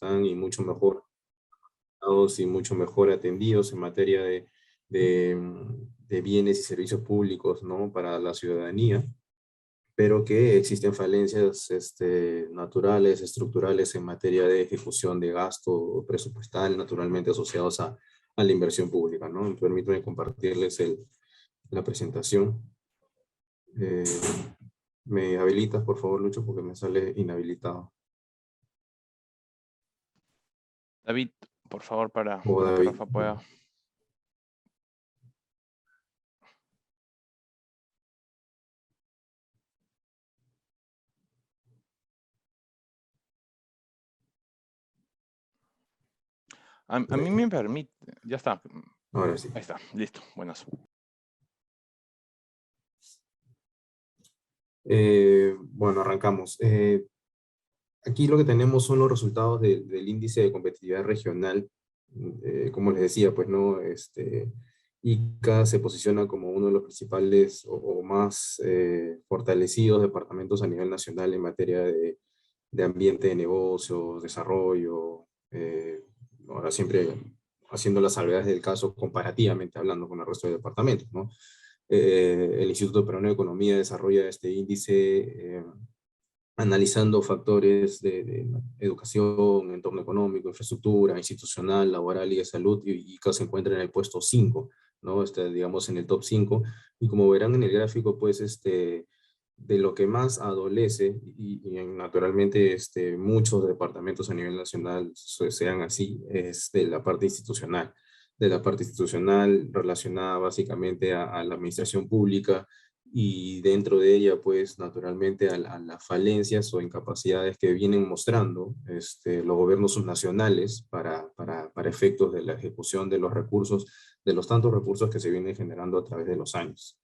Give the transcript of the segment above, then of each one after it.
están y mucho mejor y mucho mejor atendidos en materia de bienes y servicios públicos, ¿no? Para la ciudadanía, pero que existen falencias naturales, estructurales en materia de ejecución de gasto presupuestal, naturalmente asociados a la inversión pública, ¿no? Permítanme compartirles la presentación. Eh, ¿Me habilitas, por favor, Lucho? Porque me sale inhabilitado. David, por favor, para O que David. Rafa pueda. A mí me permite, ya está. Ahora sí. Ahí está, listo, buenas. Bueno, arrancamos. Aquí lo que tenemos son los resultados del índice de competitividad regional. Como les decía, pues no, Ica se posiciona como uno de los principales o más fortalecidos departamentos a nivel nacional en materia de ambiente de negocios, desarrollo, ahora siempre haciendo las salvedades del caso comparativamente hablando con el resto de departamentos, ¿no? El Instituto Peruano de Economía desarrolla este índice analizando factores de educación, entorno económico, infraestructura, institucional, laboral y de salud, y ICA se encuentra en el puesto 5, ¿no? Digamos, en el top 5, y como verán en el gráfico, pues, de lo que más adolece, naturalmente muchos departamentos a nivel nacional sean así, es de la parte institucional relacionada básicamente a la administración pública, y dentro de ella, pues, naturalmente a las falencias o incapacidades que vienen mostrando los gobiernos subnacionales para efectos de la ejecución de los recursos, de los tantos recursos que se vienen generando a través de los años.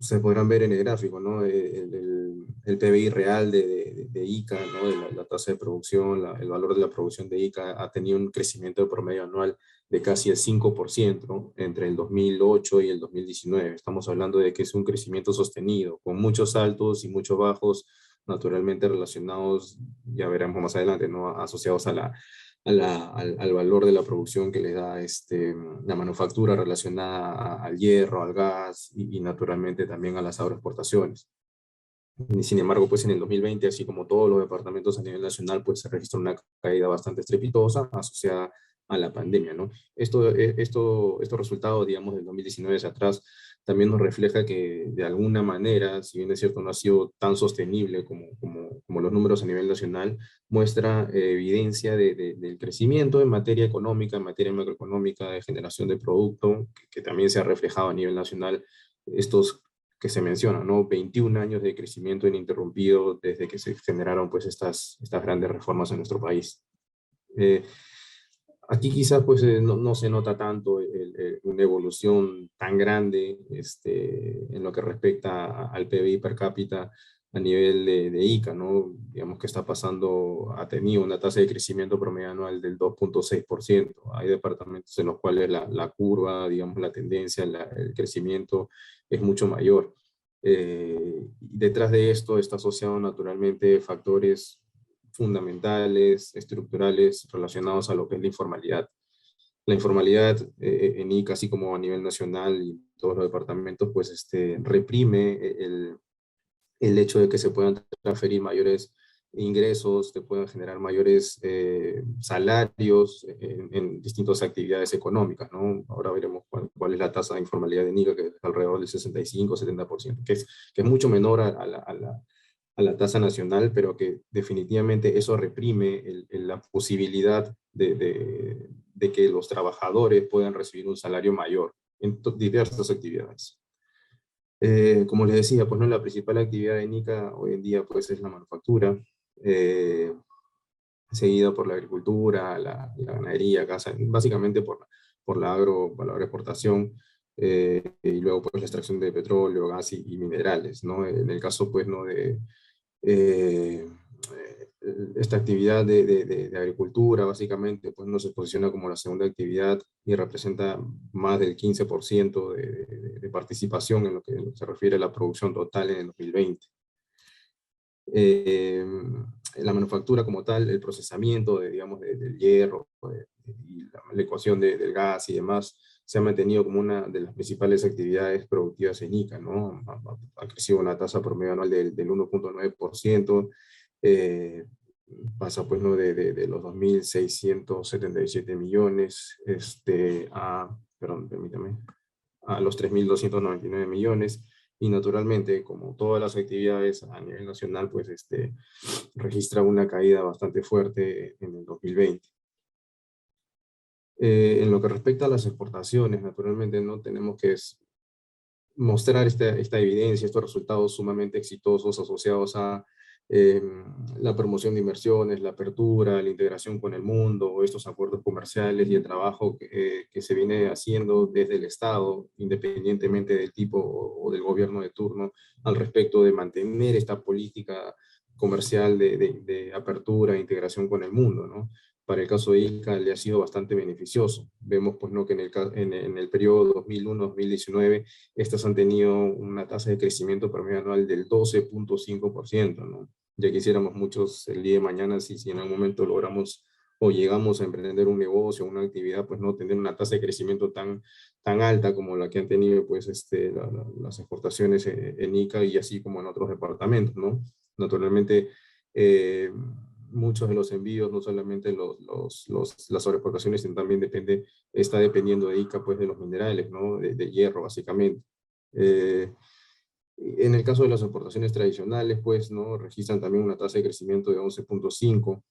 Ustedes podrán ver en el gráfico, ¿no? El PBI real de ICA, ¿no? De la tasa de producción, el valor de la producción de ICA ha tenido un crecimiento de promedio anual de casi el 5%, ¿no? Entre el 2008 y el 2019. Estamos hablando de que es un crecimiento sostenido, con muchos altos y muchos bajos, naturalmente relacionados, ya veremos más adelante, ¿no? Asociados al valor de la producción que le da la manufactura relacionada al hierro, al gas y naturalmente también a las agroexportaciones. Y sin embargo, pues en el 2020, así como todos los departamentos a nivel nacional, pues se registró una caída bastante estrepitosa asociada a la pandemia, ¿no? Estos resultados, digamos, del 2019 hacia atrás, también nos refleja que de alguna manera, si bien es cierto, no ha sido tan sostenible como los números a nivel nacional, muestra evidencia del crecimiento en materia económica, en materia macroeconómica, de generación de producto, que también se ha reflejado a nivel nacional estos que se mencionan, ¿no? 21 años de crecimiento ininterrumpido desde que se generaron pues estas grandes reformas en nuestro país. Aquí quizás pues no se nota tanto una evolución tan grande en lo que respecta al PBI per cápita a nivel de ICA, ¿no? Digamos que ha tenido una tasa de crecimiento promedio anual del 2.6%. Hay departamentos en los cuales la curva, digamos, la tendencia, el crecimiento es mucho mayor. Detrás de esto está asociado naturalmente factores fundamentales, estructurales, relacionados a lo que es la informalidad. La informalidad en ICA, así como a nivel nacional y todos los departamentos, pues reprime el hecho de que se puedan transferir mayores ingresos, que puedan generar mayores salarios en distintas actividades económicas, ¿no? Ahora veremos cuál es la tasa de informalidad de ICA, que es alrededor del 65-70%, que es mucho menor a la tasa nacional, pero que definitivamente eso reprime la posibilidad de que los trabajadores puedan recibir un salario mayor en diversas actividades. Como les decía, pues no, la principal actividad de NICA hoy en día pues es la manufactura, seguida por la agricultura, la ganadería, caza, básicamente por la agroexportación, y luego pues la extracción de petróleo, gas y minerales, ¿no? En el caso pues no eh, esta actividad de agricultura, básicamente, pues no se posiciona como la segunda actividad y representa más del 15% de participación en lo que se refiere a la producción total en el 2020. Eh, la manufactura como tal, el procesamiento de, digamos, del hierro y la ecuación del gas y demás, se ha mantenido como una de las principales actividades productivas en Ica, ¿no? Ha crecido una tasa promedio anual del 1,9%, eh, pasa pues, ¿no? de los 2.677 millones perdón, permítame, a los 3.299 millones, y naturalmente, como todas las actividades a nivel nacional, pues registra una caída bastante fuerte en el 2020. En lo que respecta a las exportaciones, naturalmente no tenemos que mostrar esta evidencia, estos resultados sumamente exitosos asociados a eh, la promoción de inversiones, la apertura, la integración con el mundo, estos acuerdos comerciales y el trabajo que se viene haciendo desde el Estado, independientemente del tipo o del gobierno de turno, al respecto de mantener esta política comercial de apertura e integración con el mundo, ¿no? Para el caso de Ica le ha sido bastante beneficioso. Vemos pues, ¿no? que en el periodo 2001-2019 estas han tenido una tasa de crecimiento promedio anual del 12,5%, ¿no? Ya quisiéramos muchos el día de mañana, si en algún momento logramos o llegamos a emprender un negocio, una actividad, pues no tener una tasa de crecimiento tan alta como la que han tenido pues, las exportaciones en Ica y así como en otros departamentos, ¿no? Naturalmente, muchos de los envíos, no solamente las sobreexportaciones, sino también está dependiendo de Ica, pues de los minerales, ¿no? De hierro, básicamente. Eh, en el caso de las exportaciones tradicionales, pues, ¿no? Registran también una tasa de crecimiento de 11,5,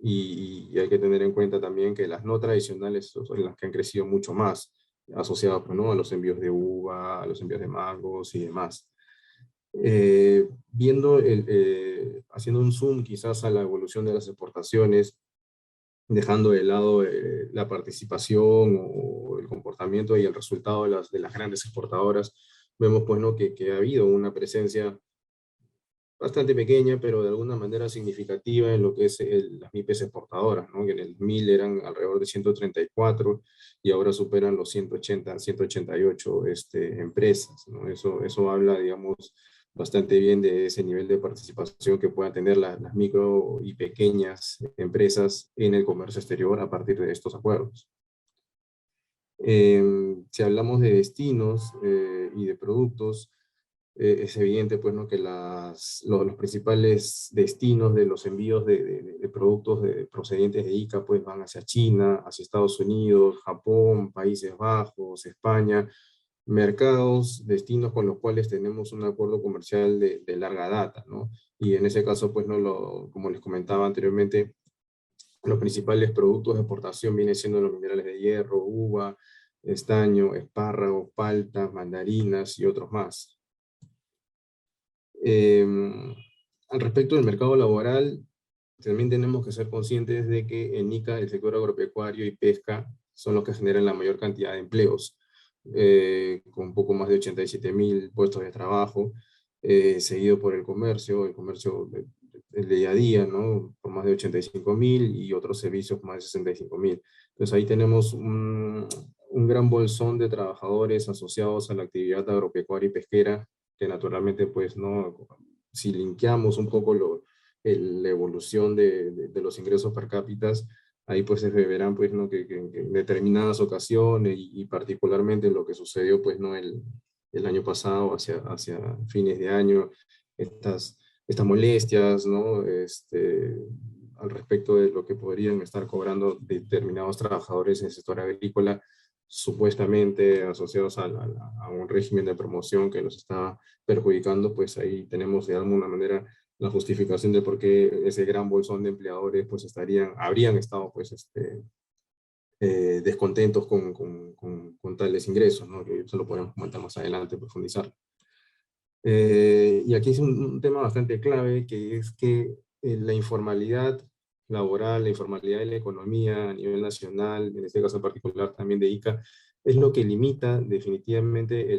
y hay que tener en cuenta también que las no tradicionales son las que han crecido mucho más, asociadas, pues, ¿no? A los envíos de uva, a los envíos de mangos y demás. Haciendo un zoom quizás a la evolución de las exportaciones, dejando de lado la participación o el comportamiento y el resultado de las grandes exportadoras, vemos pues, ¿no? que ha habido una presencia bastante pequeña, pero de alguna manera significativa en lo que es las MIPES exportadoras, ¿no? Que en el 2000 eran alrededor de 134 y ahora superan los 180, 188 empresas, ¿no? Eso habla, digamos, bastante bien de ese nivel de participación que puedan tener las micro y pequeñas empresas en el comercio exterior a partir de estos acuerdos. Si hablamos de destinos y de productos, es evidente pues, ¿no? que los principales destinos de los envíos de productos procedentes de Ica pues, van hacia China, hacia Estados Unidos, Japón, Países Bajos, España, mercados, destinos con los cuales tenemos un acuerdo comercial de larga data, ¿no? Y en ese caso, pues, ¿no? Como les comentaba anteriormente, los principales productos de exportación vienen siendo los minerales de hierro, uva, estaño, espárrago, palta, mandarinas y otros más. Eh, Al respecto del mercado laboral, también tenemos que ser conscientes de que en Ica el sector agropecuario y pesca son los que generan la mayor cantidad de empleos, con poco más de 87.000 puestos de trabajo, seguido por el comercio el día a día, ¿no? Por más de 85.000 y otros servicios por más de 65.000. Entonces ahí tenemos un gran bolsón de trabajadores asociados a la actividad agropecuaria y pesquera, que naturalmente, pues, ¿no? Si linkeamos un poco la evolución de los ingresos per cápita, ahí pues se verán pues, ¿no? que en determinadas ocasiones y particularmente lo que sucedió pues, ¿no? el año pasado hacia fines de año, estas, estas molestias, ¿no? Al respecto de lo que podrían estar cobrando determinados trabajadores en el sector agrícola, supuestamente asociados a un régimen de promoción que los está perjudicando, pues ahí tenemos de alguna manera la justificación de por qué ese gran bolsón de empleadores pues habrían estado pues descontentos con tales ingresos, ¿no? Que eso lo podemos comentar más adelante, profundizar. Y aquí es un tema bastante clave, que es que la informalidad laboral, la informalidad de la economía a nivel nacional, en este caso en particular también de Ica, es lo que limita definitivamente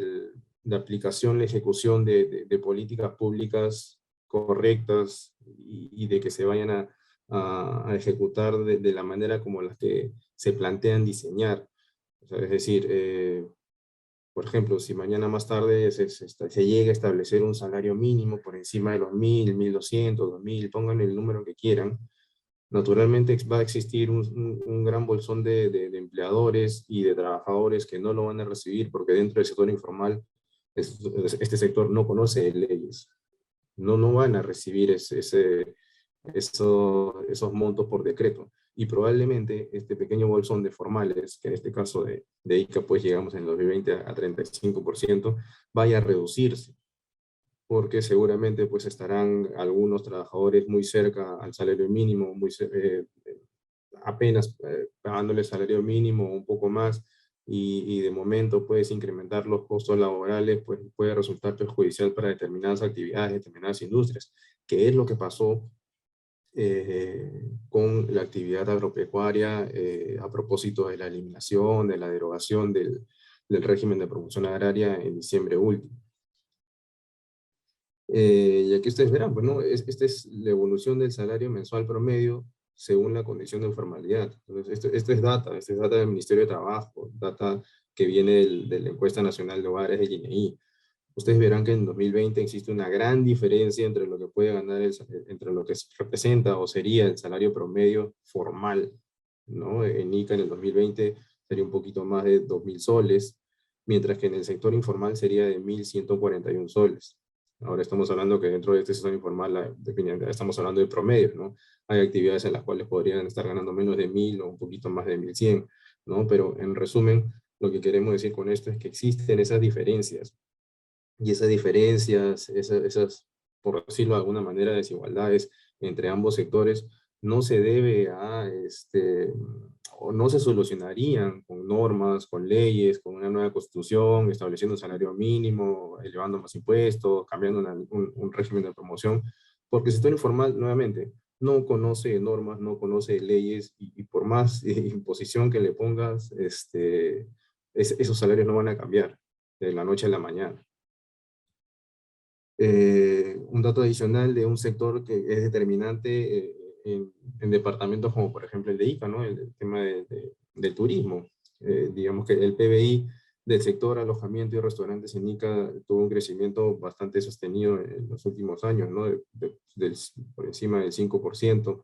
la aplicación, la ejecución de políticas públicas correctas y de que se vayan a ejecutar de la manera como las que se plantean diseñar. O sea, es decir, Por ejemplo, si mañana más tarde se llega a establecer un salario mínimo por encima de los 1000, 1200, 2000, pongan el número que quieran, naturalmente va a existir un gran bolsón de empleadores y de trabajadores que no lo van a recibir porque dentro del sector informal este sector no conoce leyes. No van a recibir esos montos por decreto. Y probablemente este pequeño bolsón de formales, que en este caso de ICA, pues llegamos en 2020 a 35%, vaya a reducirse, porque seguramente pues estarán algunos trabajadores muy cerca al salario mínimo, apenas pagándole salario mínimo o un poco más, y de momento puedes incrementar los costos laborales, pues puede resultar perjudicial para determinadas actividades, determinadas industrias, que es lo que pasó con la actividad agropecuaria a propósito de la eliminación, de la derogación del régimen de promoción agraria en diciembre último. Y aquí ustedes verán, pues, ¿no? Esta es la evolución del salario mensual promedio según la condición de informalidad. Entonces, esto es data del Ministerio de Trabajo, data que viene de la Encuesta Nacional de Hogares del INEI. Ustedes verán que en 2020 existe una gran diferencia entre lo que puede ganar, entre lo que representa o sería el salario promedio formal, ¿no? En ICA en el 2020 sería un poquito más de 2000 soles, mientras que en el sector informal sería de 1141 soles. Ahora estamos hablando que dentro de este sector informal, definitivamente estamos hablando de promedios, ¿no? Hay actividades en las cuales podrían estar ganando menos de 1000 o un poquito más de 1100, ¿no? Pero en resumen, lo que queremos decir con esto es que existen esas diferencias. Y esas diferencias, por decirlo de alguna manera, desigualdades entre ambos sectores, no se debe o no se solucionarían con normas, con leyes, con una nueva constitución, estableciendo un salario mínimo, elevando más impuestos, cambiando un régimen de promoción, porque el sector informal, nuevamente, no conoce normas, no conoce leyes, y por más imposición que le pongas, esos salarios no van a cambiar de la noche a la mañana. Un dato adicional de un sector que es determinante en departamentos como por ejemplo el de ICA, ¿no? El tema del turismo. Digamos que el PBI del sector alojamiento y restaurantes en ICA tuvo un crecimiento bastante sostenido en los últimos años, ¿no? Por encima del 5%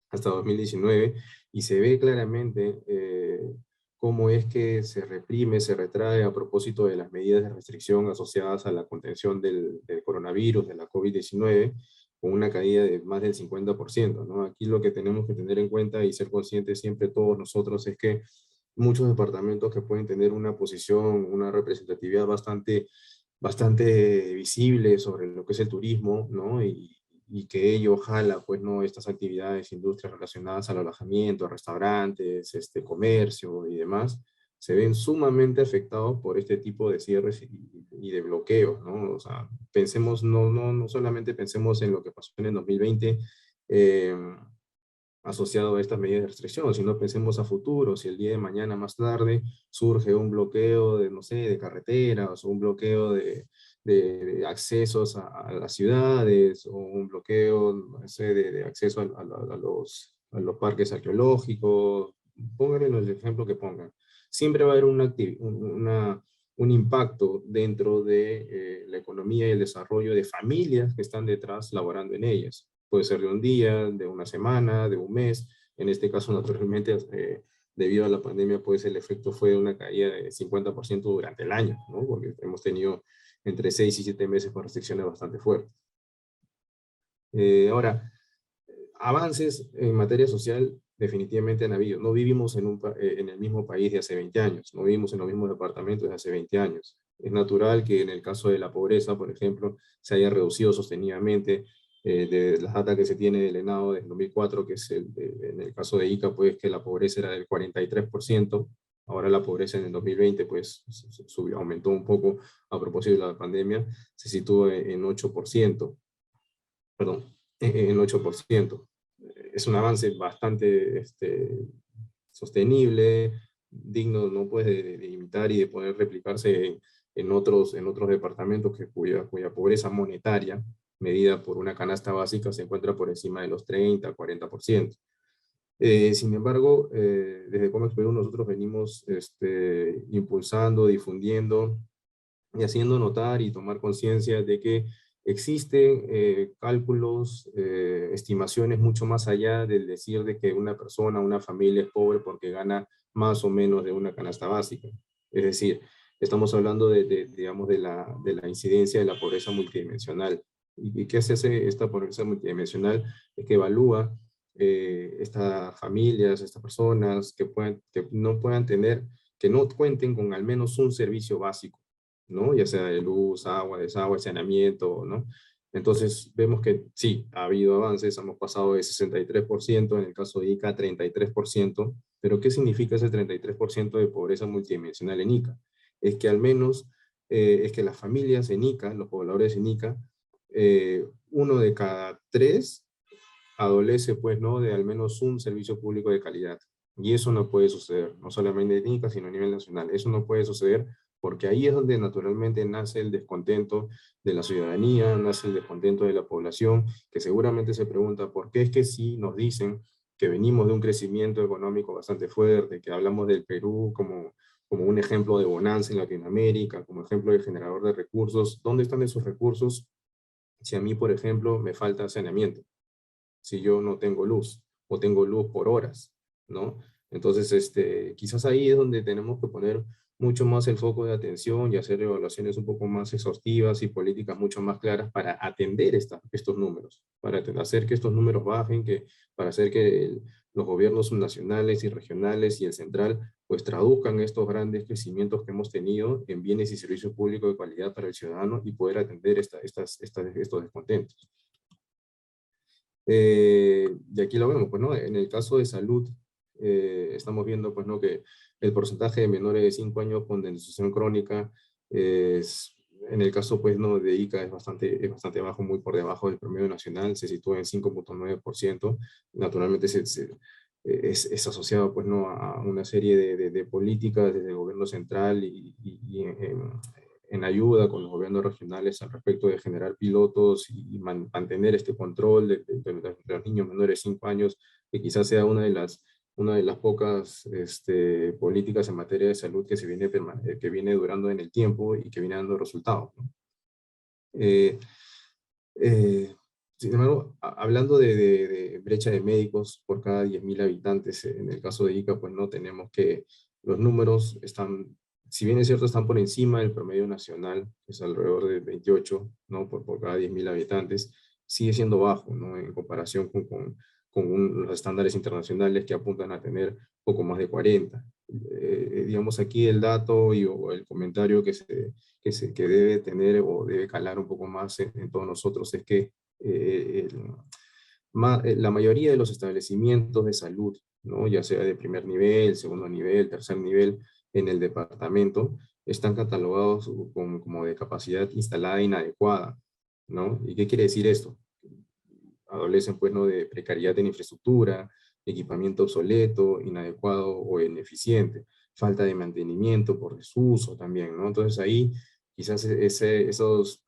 hasta 2019, y se ve claramente cómo es que se reprime, se retrae a propósito de las medidas de restricción asociadas a la contención del coronavirus, de la COVID-19, con una caída de más del 50%, ¿no? Aquí lo que tenemos que tener en cuenta y ser conscientes siempre todos nosotros es que muchos departamentos que pueden tener una posición, una representatividad bastante visible sobre lo que es el turismo, ¿no? Y que ello jala, pues, ¿no? Estas actividades, industrias relacionadas al alojamiento, restaurantes, comercio y demás, se ven sumamente afectados por este tipo de cierres y de bloqueos, ¿no? O sea, pensemos, no solamente pensemos en lo que pasó en el 2020, eh, asociado a estas medidas de restricción, sino pensemos a futuro, si el día de mañana más tarde surge un bloqueo de, no sé, de carreteras, o un bloqueo de accesos a las ciudades, o un bloqueo, no sé, de acceso a los parques arqueológicos, pónganle el ejemplo que pongan. Siempre va a haber un impacto dentro de la economía y el desarrollo de familias que están detrás laborando en ellas. Puede ser de un día, de una semana, de un mes. En este caso, naturalmente, debido a la pandemia, pues el efecto fue una caída de 50% durante el año, ¿no? Porque hemos tenido entre 6 y 7 meses con restricciones bastante fuertes. Ahora, avances en materia social definitivamente han habido. No vivimos en el mismo país de hace 20 años, no vivimos en los mismos departamentos de hace 20 años. Es natural que en el caso de la pobreza, por ejemplo, se haya reducido sostenidamente de las datas que se tiene del ENAO del 2004, que es en el caso de ICA, pues que la pobreza era del 43%, ahora la pobreza en el 2020 pues subió, aumentó un poco a propósito de la pandemia, se situó en 8%, perdón, en 8%. Es un avance bastante sostenible, digno, no puede de imitar y de poder replicarse en otros departamentos cuya pobreza monetaria, medida por una canasta básica, se encuentra por encima de los 30, 40%. Sin embargo, desde Comex Perú nosotros venimos impulsando, difundiendo y haciendo notar y tomar conciencia de que existen cálculos, estimaciones mucho más allá del decir de que una persona, una familia es pobre porque gana más o menos de una canasta básica. Es decir, estamos hablando digamos, de la incidencia de la pobreza multidimensional. ¿Y qué hace esta pobreza multidimensional? Es que evalúa estas familias, estas personas que no puedan tener, que no cuenten con al menos un servicio básico, ¿no? Ya sea de luz, agua, desagüe, saneamiento, ¿no? Entonces vemos que sí, ha habido avances, hemos pasado de 63%, en el caso de ICA 33%, pero ¿qué significa ese 33% de pobreza multidimensional en ICA? Es que al menos, es que las familias en ICA, los pobladores en ICA, uno de cada tres adolece, pues, ¿no? De al menos un servicio público de calidad. Y eso no puede suceder, no solamente en ICA, sino a nivel nacional. Eso no puede suceder porque ahí es donde naturalmente nace el descontento de la ciudadanía, nace el descontento de la población, que seguramente se pregunta por qué es que sí nos dicen que venimos de un crecimiento económico bastante fuerte, que hablamos del Perú como un ejemplo de bonanza en Latinoamérica, como ejemplo de generador de recursos. ¿Dónde están esos recursos si a mí, por ejemplo, me falta saneamiento? Si yo no tengo luz o tengo luz por horas, ¿no? Entonces, quizás ahí es donde tenemos que poner mucho más el foco de atención y hacer evaluaciones un poco más exhaustivas y políticas mucho más claras para atender estos números, para hacer que estos números bajen, para hacer que los gobiernos nacionales y regionales y el central pues traduzcan estos grandes crecimientos que hemos tenido en bienes y servicios públicos de calidad para el ciudadano y poder atender estos descontentos. Y aquí lo vemos, pues, ¿no? En el caso de salud, estamos viendo, pues, ¿no? Que el porcentaje de menores de 5 años con desnutrición crónica en el caso, pues, ¿no? De ICA es bastante bajo, muy por debajo del promedio nacional, se sitúa en 5,9%. Naturalmente es asociado, pues, ¿no? A una serie de políticas desde el gobierno central y en ayuda con los gobiernos regionales al respecto de generar pilotos y mantener este control de los niños menores de 5 años, que quizás sea una de las pocas políticas en materia de salud que viene durando en el tiempo y que viene dando resultados, ¿no? Eh, eh, Sin embargo, hablando de brecha de médicos por cada 10.000 habitantes, en el caso de ICA, pues no tenemos que los números están, si bien es cierto, están por encima del promedio nacional, que es alrededor de 28, ¿no? Por cada 10.000 habitantes, sigue siendo bajo, ¿no? En comparación los estándares internacionales que apuntan a tener poco más de 40. Digamos aquí el dato o el comentario que debe tener o debe calar un poco más en todos nosotros es que eh, el- la mayoría de los establecimientos de salud, ¿no? Ya sea de primer nivel, segundo nivel, tercer nivel, en el departamento, están catalogados como de capacidad instalada inadecuada, ¿no? ¿Y qué quiere decir esto? Adolecen, pues, ¿no? De precariedad en infraestructura, equipamiento obsoleto, inadecuado o ineficiente, falta de mantenimiento por desuso también, ¿no? Entonces ahí quizás esos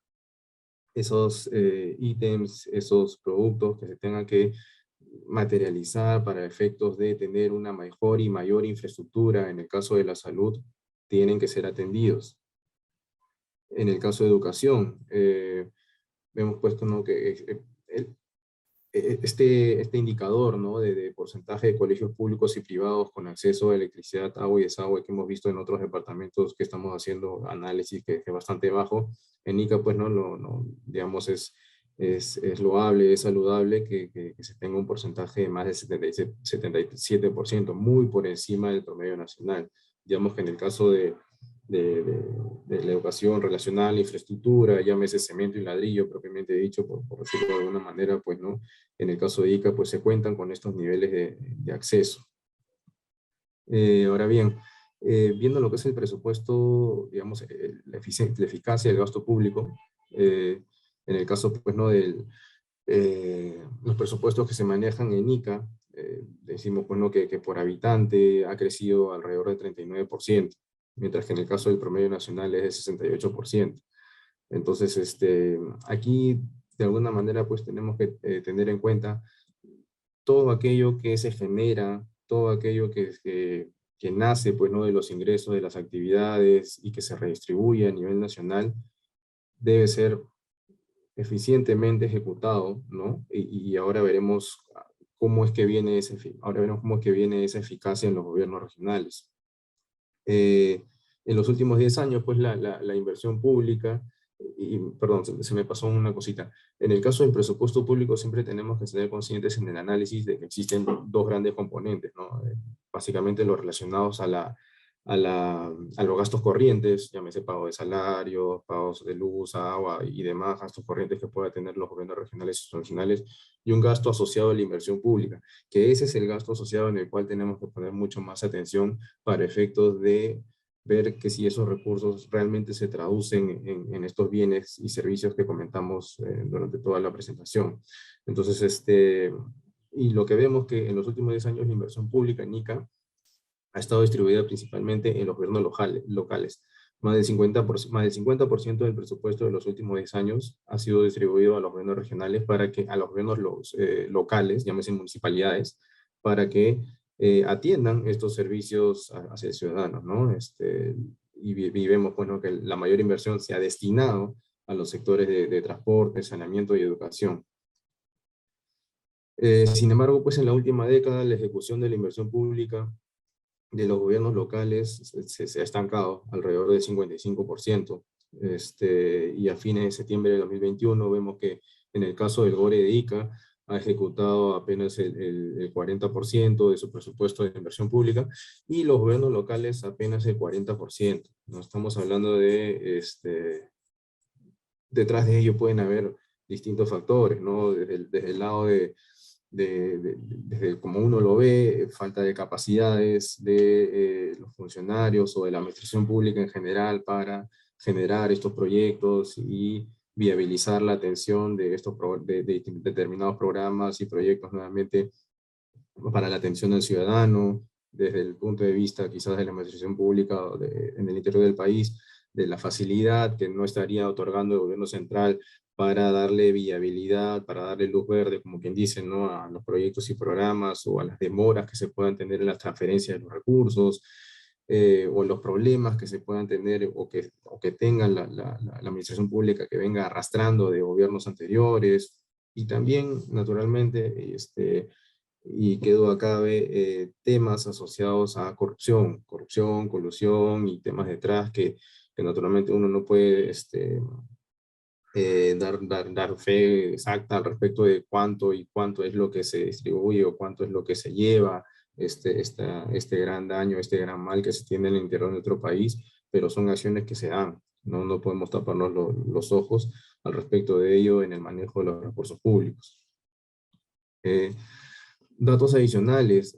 ítems, esos productos que se tengan que materializar para efectos de tener una mejor y mayor infraestructura en el caso de la salud, tienen que ser atendidos. En el caso de educación, vemos puesto, ¿no? Que este indicador, ¿no? De porcentaje de colegios públicos y privados con acceso a electricidad, agua y desagüe que hemos visto en otros departamentos que estamos haciendo análisis que es bastante bajo. En ICA, pues, digamos, es loable, es saludable que se tenga un porcentaje de más del 77%, muy por encima del promedio nacional. Digamos que en el caso de, de, de la educación relacional, infraestructura, llámese cemento y ladrillo propiamente dicho, por decirlo de alguna manera, pues, ¿no? En el caso de ICA, pues se cuentan con estos niveles de acceso. Ahora bien, viendo lo que es el presupuesto, digamos, la eficacia del gasto público, en el caso, pues, ¿no? Los presupuestos que se manejan en ICA, decimos, pues, ¿no? Que por habitante ha crecido alrededor del 39%, mientras que en el caso del promedio nacional es de 68%. Entonces, aquí, de alguna manera, pues tenemos que tener en cuenta todo aquello que se genera, todo aquello que nace, pues, ¿no?, de los ingresos de las actividades y que se redistribuye a nivel nacional, debe ser eficientemente ejecutado, ¿no? Y ahora veremos cómo es que viene ahora veremos cómo es que viene esa eficacia en los gobiernos regionales. Eh, en los últimos 10 años, pues la inversión pública, perdón, se me pasó una cosita. En el caso del presupuesto público siempre tenemos que ser conscientes en el análisis de que existen dos grandes componentes, ¿no? Básicamente los relacionados a los gastos corrientes, llámese pago de salarios, pagos de luz, agua y demás gastos corrientes que puedan tener los gobiernos regionales y regionales, y un gasto asociado a la inversión pública, que ese es el gasto asociado en el cual tenemos que poner mucho más atención para efectos de ver que si esos recursos realmente se traducen en estos bienes y servicios que comentamos durante toda la presentación. Entonces, y lo que vemos que en los últimos 10 años la inversión pública en ICA ha estado distribuida principalmente en los gobiernos locales. Más del 50% del presupuesto de los últimos 10 años ha sido distribuido a los gobiernos regionales a los gobiernos locales, llámese municipalidades, para que atiendan estos servicios hacia el ciudadano, ¿no? Y vemos, bueno, que la mayor inversión se ha destinado a los sectores de transporte, saneamiento y educación. Sin embargo, pues en la última década la ejecución de la inversión pública de los gobiernos locales se ha estancado alrededor del 55%. Y a fines de septiembre de 2021 vemos que en el caso del GORE de ICA ha ejecutado apenas el 40% de su presupuesto de inversión pública y los gobiernos locales apenas el 40%. No estamos hablando de, detrás de ello pueden haber distintos factores, ¿no? Desde el lado desde como uno lo ve, falta de capacidades de los funcionarios o de la administración pública en general para generar estos proyectos y viabilizar la atención de determinados programas y proyectos nuevamente para la atención al ciudadano, desde el punto de vista quizás de la administración pública en el interior del país, de la facilidad que no estaría otorgando el gobierno central para darle viabilidad, para darle luz verde, como quien dice, ¿no?, a los proyectos y programas o a las demoras que se puedan tener en las transferencias de los recursos, o los problemas que se puedan tener o que tengan la administración pública que venga arrastrando de gobiernos anteriores, y también, naturalmente, y que duda cabe, temas asociados a corrupción, colusión y temas detrás que naturalmente uno no puede dar fe exacta al respecto de cuánto es lo que se distribuye o cuánto es lo que se lleva este gran daño, este gran mal que se tiene en el interior de nuestro país, pero son acciones que se dan, no podemos taparnos los ojos al respecto de ello en el manejo de los recursos públicos. Datos adicionales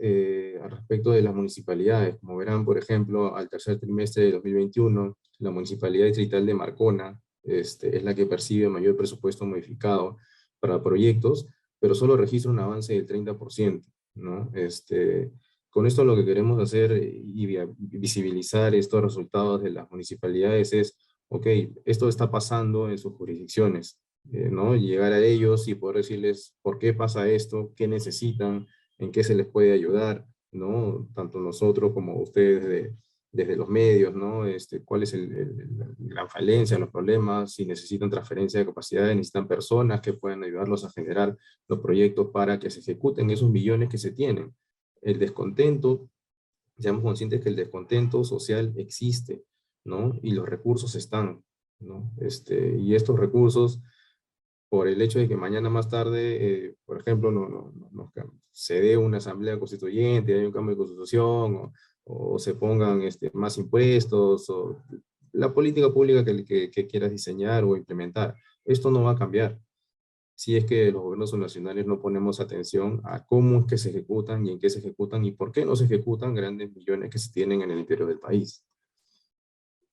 al respecto de las municipalidades. Como verán, por ejemplo, al tercer trimestre de 2021, la Municipalidad Distrital de Marcona es la que percibe mayor presupuesto modificado para proyectos, pero solo registra un avance del 30%, ¿no? Con esto lo que queremos hacer y visibilizar estos resultados de las municipalidades es, ok, esto está pasando en sus jurisdicciones, ¿no? Llegar a ellos y poder decirles por qué pasa esto, qué necesitan, en qué se les puede ayudar, ¿no? Tanto nosotros como ustedes desde los medios, ¿no? Cuál es la falencia, los problemas, si necesitan transferencia de capacidades, necesitan personas que puedan ayudarlos a generar los proyectos para que se ejecuten esos millones que se tienen. El descontento, seamos conscientes que el descontento social existe, ¿no? Y los recursos están, ¿no? Y estos recursos, por el hecho de que mañana más tarde, por ejemplo, se dé una asamblea constituyente, hay un cambio de constitución, o se pongan más impuestos, o la política pública que quieras diseñar o implementar. Esto no va a cambiar si es que los gobiernos nacionales no ponemos atención a cómo es que se ejecutan y en qué se ejecutan y por qué no se ejecutan grandes millones que se tienen en el interior del país.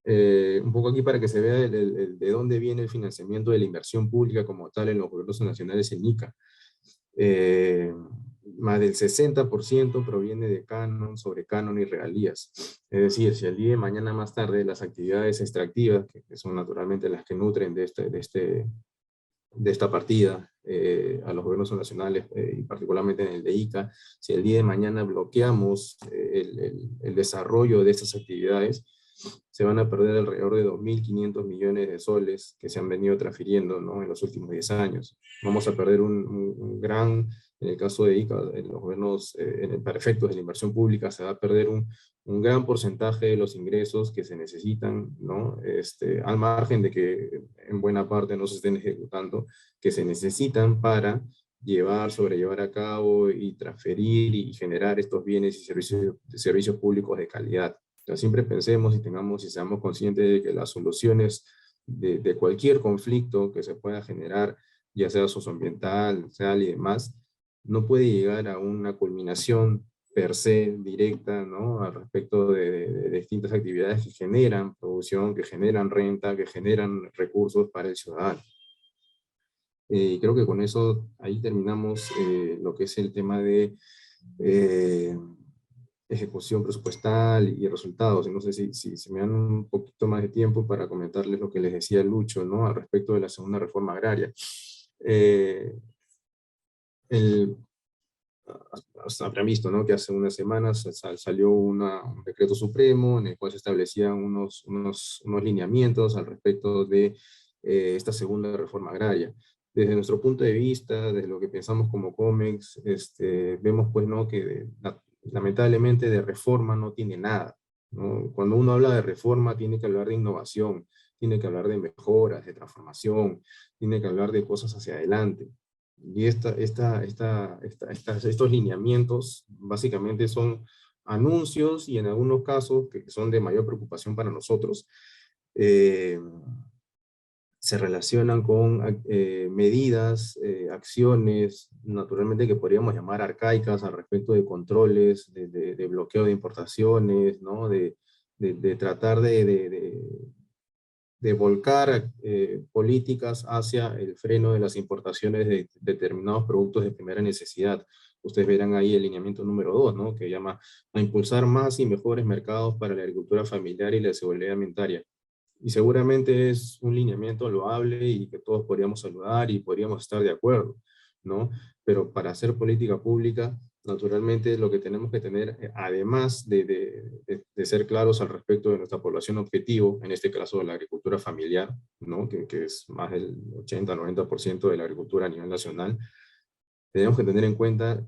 Un poco aquí para que se vea de dónde viene el financiamiento de la inversión pública como tal en los gobiernos nacionales en ICA. Más del 60% proviene de canon, sobre canon y regalías. Es decir, si el día de mañana más tarde las actividades extractivas, que son naturalmente las que nutren de esta partida, a los gobiernos nacionales, y particularmente en el de ICA, si el día de mañana bloqueamos el desarrollo de estas actividades, se van a perder alrededor de 2.500 millones de soles que se han venido transfiriendo, ¿no?, en los últimos 10 años. Vamos a perder un gran, en el caso de ICA, en los gobiernos, para efectos de la inversión pública, se va a perder un gran porcentaje de los ingresos que se necesitan, ¿no? Al margen de que en buena parte no se estén ejecutando, que se necesitan para sobrellevar a cabo y transferir y generar estos bienes y servicios públicos de calidad. Entonces, siempre pensemos y seamos conscientes de que las soluciones de cualquier conflicto que se pueda generar, ya sea socioambiental, social y demás, no puede llegar a una culminación per se directa, ¿no?, al respecto de distintas actividades que generan producción, que generan renta, que generan recursos para el ciudadano. Creo que con eso ahí terminamos lo que es el tema de ejecución presupuestal y resultados. Y no sé si me dan un poquito más de tiempo para comentarles lo que les decía Lucho, ¿no?, al respecto de la segunda reforma agraria. Habrán visto, ¿no?, que hace unas semanas salió un decreto supremo en el cual se establecían unos lineamientos al respecto de esta segunda reforma agraria. Desde nuestro punto de vista, desde lo que pensamos como COMEX, vemos pues, ¿no?, que lamentablemente de reforma no tiene nada, ¿no? Cuando uno habla de reforma tiene que hablar de innovación, tiene que hablar de mejoras, de transformación, tiene que hablar de cosas hacia adelante. Y estos lineamientos básicamente son anuncios y en algunos casos que son de mayor preocupación para nosotros, se relacionan con medidas, acciones, naturalmente que podríamos llamar arcaicas al respecto de controles, de bloqueo de importaciones, ¿no?, de tratar de volcar políticas hacia el freno de las importaciones de determinados productos de primera necesidad. Ustedes verán ahí el lineamiento número 2, ¿no?, que llama a impulsar más y mejores mercados para la agricultura familiar y la seguridad alimentaria. Y seguramente es un lineamiento loable y que todos podríamos saludar y podríamos estar de acuerdo, ¿no? Pero para hacer política pública, naturalmente lo que tenemos que tener, además de ser claros al respecto de nuestra población objetivo, en este caso de la agricultura familiar, ¿no?, que es más del 80-90% de la agricultura a nivel nacional, tenemos que tener en cuenta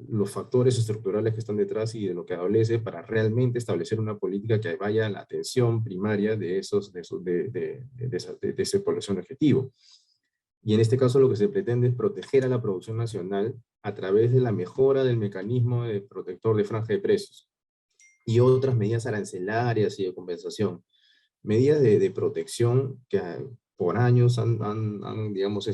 los factores estructurales que están detrás y de lo que adolece para realmente establecer una política que vaya a la atención primaria de esa población objetivo. Y en este caso lo que se pretende es proteger a la producción nacional a través de la mejora del mecanismo de protector de franja de precios y otras medidas arancelarias y de compensación. Medidas de protección que por años digamos,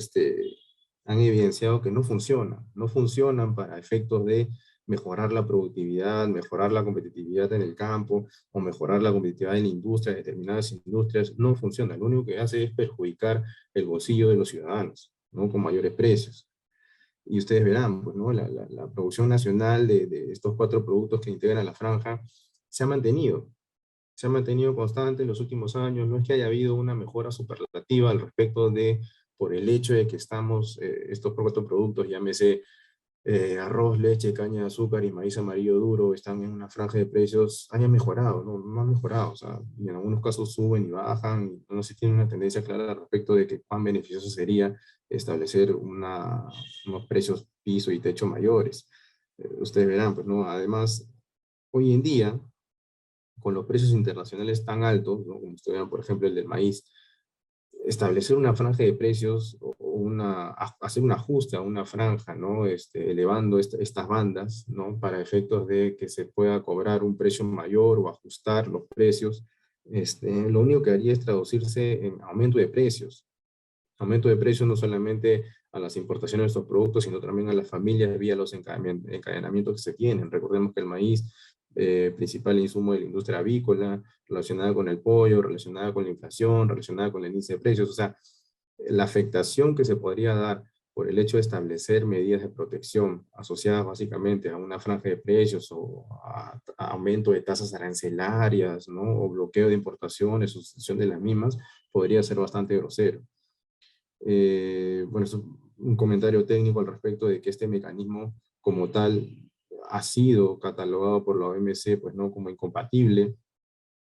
han evidenciado que no funcionan para efectos de mejorar la productividad, mejorar la competitividad en el campo, o mejorar la competitividad en la industria, determinadas industrias, no funciona. Lo único que hace es perjudicar el bolsillo de los ciudadanos, ¿no?, con mayores precios. Y ustedes verán, pues, ¿no?, la producción nacional de estos 4 productos que integran la franja se ha mantenido constante en los últimos años. No es que haya habido una mejora superlativa al respecto por el hecho de que estos 4 productos, llámese arroz, leche, caña de azúcar y maíz amarillo duro, están en una franja de precios, hayan mejorado, no han mejorado, o sea, y en algunos casos suben y bajan, no se tiene una tendencia clara al respecto de que cuán beneficioso sería establecer unos precios piso y techo mayores. Ustedes verán, pues, ¿no? Además, hoy en día, con los precios internacionales tan altos, ¿no?, como ustedes vean, por ejemplo, el del maíz, establecer una franja de precios o hacer un ajuste a una franja, ¿no?, elevando estas bandas, ¿no?, para efectos de que se pueda cobrar un precio mayor o ajustar los precios, lo único que haría es traducirse en aumento de precios. Aumento de precios no solamente a las importaciones de estos productos, sino también a las familias vía los encadenamientos que se tienen. Recordemos que el maíz, principal insumo de la industria avícola, relacionada con el pollo, relacionada con la inflación, relacionada con el índice de precios. O sea, la afectación que se podría dar por el hecho de establecer medidas de protección asociadas básicamente a una franja de precios o a aumento de tasas arancelarias, ¿no?, o bloqueo de importaciones, sustitución de las mismas, podría ser bastante grosero. Bueno, eso un comentario técnico al respecto de que este mecanismo como tal ha sido catalogado por la OMC, pues, ¿no?, como incompatible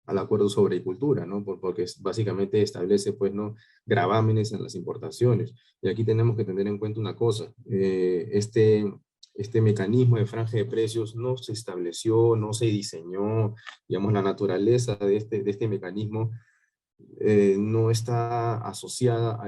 al acuerdo sobre agricultura, ¿no? Porque básicamente establece, pues, ¿no?, gravámenes en las importaciones. Y aquí tenemos que tener en cuenta una cosa, este mecanismo de franja de precios no se estableció, no se diseñó, digamos, la naturaleza de este mecanismo no está asociada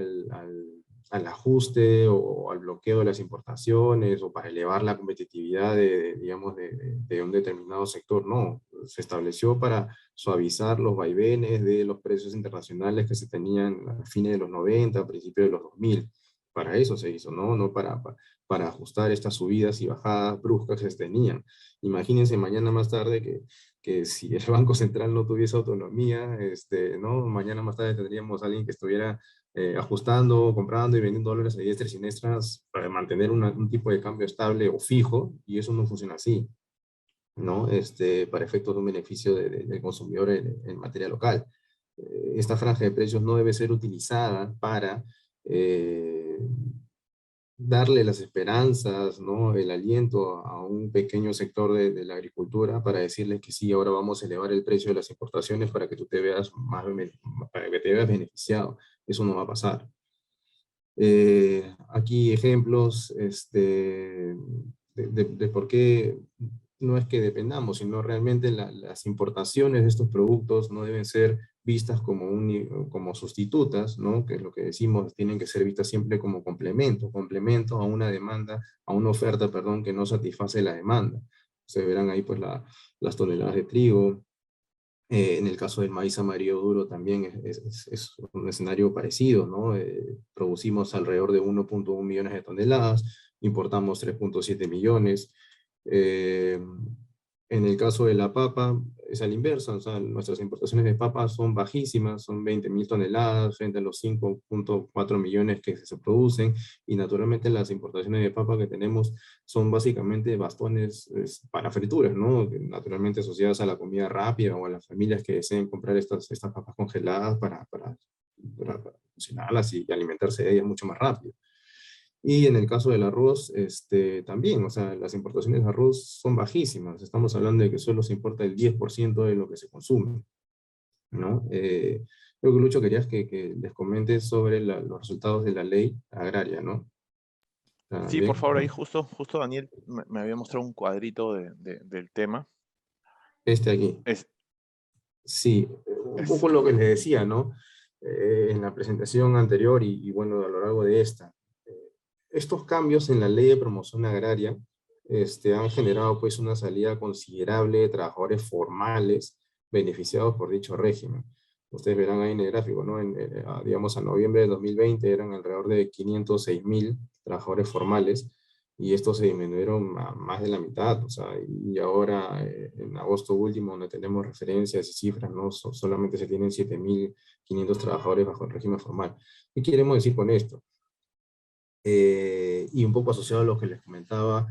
al ajuste o al bloqueo de las importaciones o para elevar la competitividad digamos, de un determinado sector. No, se estableció para suavizar los vaivenes de los precios internacionales que se tenían a fines de los 90, a principios de los 2000. Para eso se hizo, ¿no? No para ajustar estas subidas y bajadas bruscas que se tenían. Imagínense mañana más tarde que si el Banco Central no tuviese autonomía, ¿no?, mañana más tarde tendríamos a alguien que estuviera ajustando, comprando y vendiendo dólares a diestra y siniestras para mantener un tipo de cambio estable o fijo, y eso no funciona así, ¿no? Para efectos de un beneficio del consumidor en materia local. Esta franja de precios no debe ser utilizada para darle las esperanzas, ¿no?, el aliento a un pequeño sector de la agricultura para decirles que sí, ahora vamos a elevar el precio de las importaciones para que tú te veas para que te veas beneficiado. Eso no va a pasar. Aquí ejemplos de por qué no es que dependamos, sino realmente las importaciones de estos productos no deben ser vistas como sustitutas, ¿no? Que es lo que decimos, tienen que ser vistas siempre como complemento a una demanda, a una oferta, perdón, que no satisface la demanda. Se verán ahí pues las toneladas de trigo. En el caso del maíz amarillo duro también es un escenario parecido, ¿no? Producimos alrededor de 1.1 millones de toneladas, importamos 3.7 millones. Eh, en el caso de la papa, es a la inversa, o sea, nuestras importaciones de papa son bajísimas, son 20.000 toneladas frente a los 5.4 millones que se producen, y naturalmente las importaciones de papa que tenemos son básicamente bastones para frituras, ¿no? Naturalmente asociadas a la comida rápida o a las familias que deseen comprar estas papas congeladas para cocinarlas y alimentarse de ellas mucho más rápido. Y en el caso del arroz, también, o sea, las importaciones de arroz son bajísimas. Estamos hablando de que solo se importa el 10% de lo que se consume, ¿no? Creo que Lucho querías que les comente sobre los resultados de la ley agraria, ¿no? Sí, por También. favor, ahí justo Daniel me había mostrado un cuadrito del tema. Aquí. Es, Sí, un es, poco lo que les decía, ¿no? En la presentación anterior y bueno, a lo largo de esta. Estos cambios en la ley de promoción agraria han generado pues una salida considerable de trabajadores formales beneficiados por dicho régimen. Ustedes verán ahí en el gráfico, ¿no? Digamos, a noviembre de 2020 eran alrededor de 506.000 trabajadores formales, y estos se disminuyeron a más de la mitad, o sea, y ahora en agosto último, donde tenemos referencias y cifras, ¿no? Solamente se tienen 7.500 trabajadores bajo el régimen formal. ¿Qué queremos decir con esto? Y un poco asociado a lo que les comentaba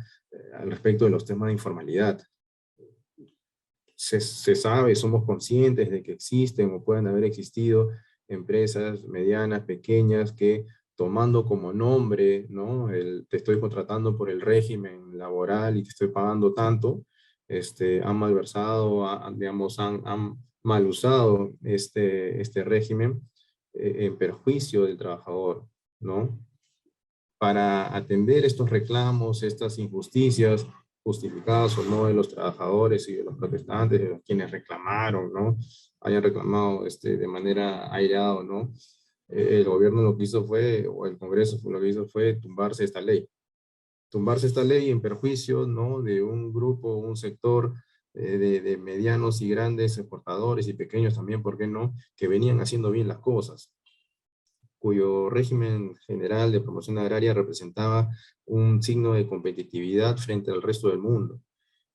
al respecto de los temas de informalidad. Se sabe, somos conscientes de que existen o pueden haber existido empresas medianas, pequeñas, que tomando como nombre, ¿no?, te estoy contratando por el régimen laboral y te estoy pagando tanto, han malversado, digamos, han mal usado este régimen en perjuicio del trabajador, ¿no? Para atender estos reclamos, estas injusticias, justificadas o no de los trabajadores y de los protestantes, de los quienes reclamaron, ¿no? Hayan reclamado de manera airada o no. El gobierno lo que hizo fue, o el Congreso lo que hizo fue tumbarse esta ley. Tumbarse esta ley en perjuicio, ¿no?, de un grupo, un sector de medianos y grandes exportadores y pequeños también, ¿por qué no?, que venían haciendo bien las cosas, cuyo régimen general de promoción agraria representaba un signo de competitividad frente al resto del mundo.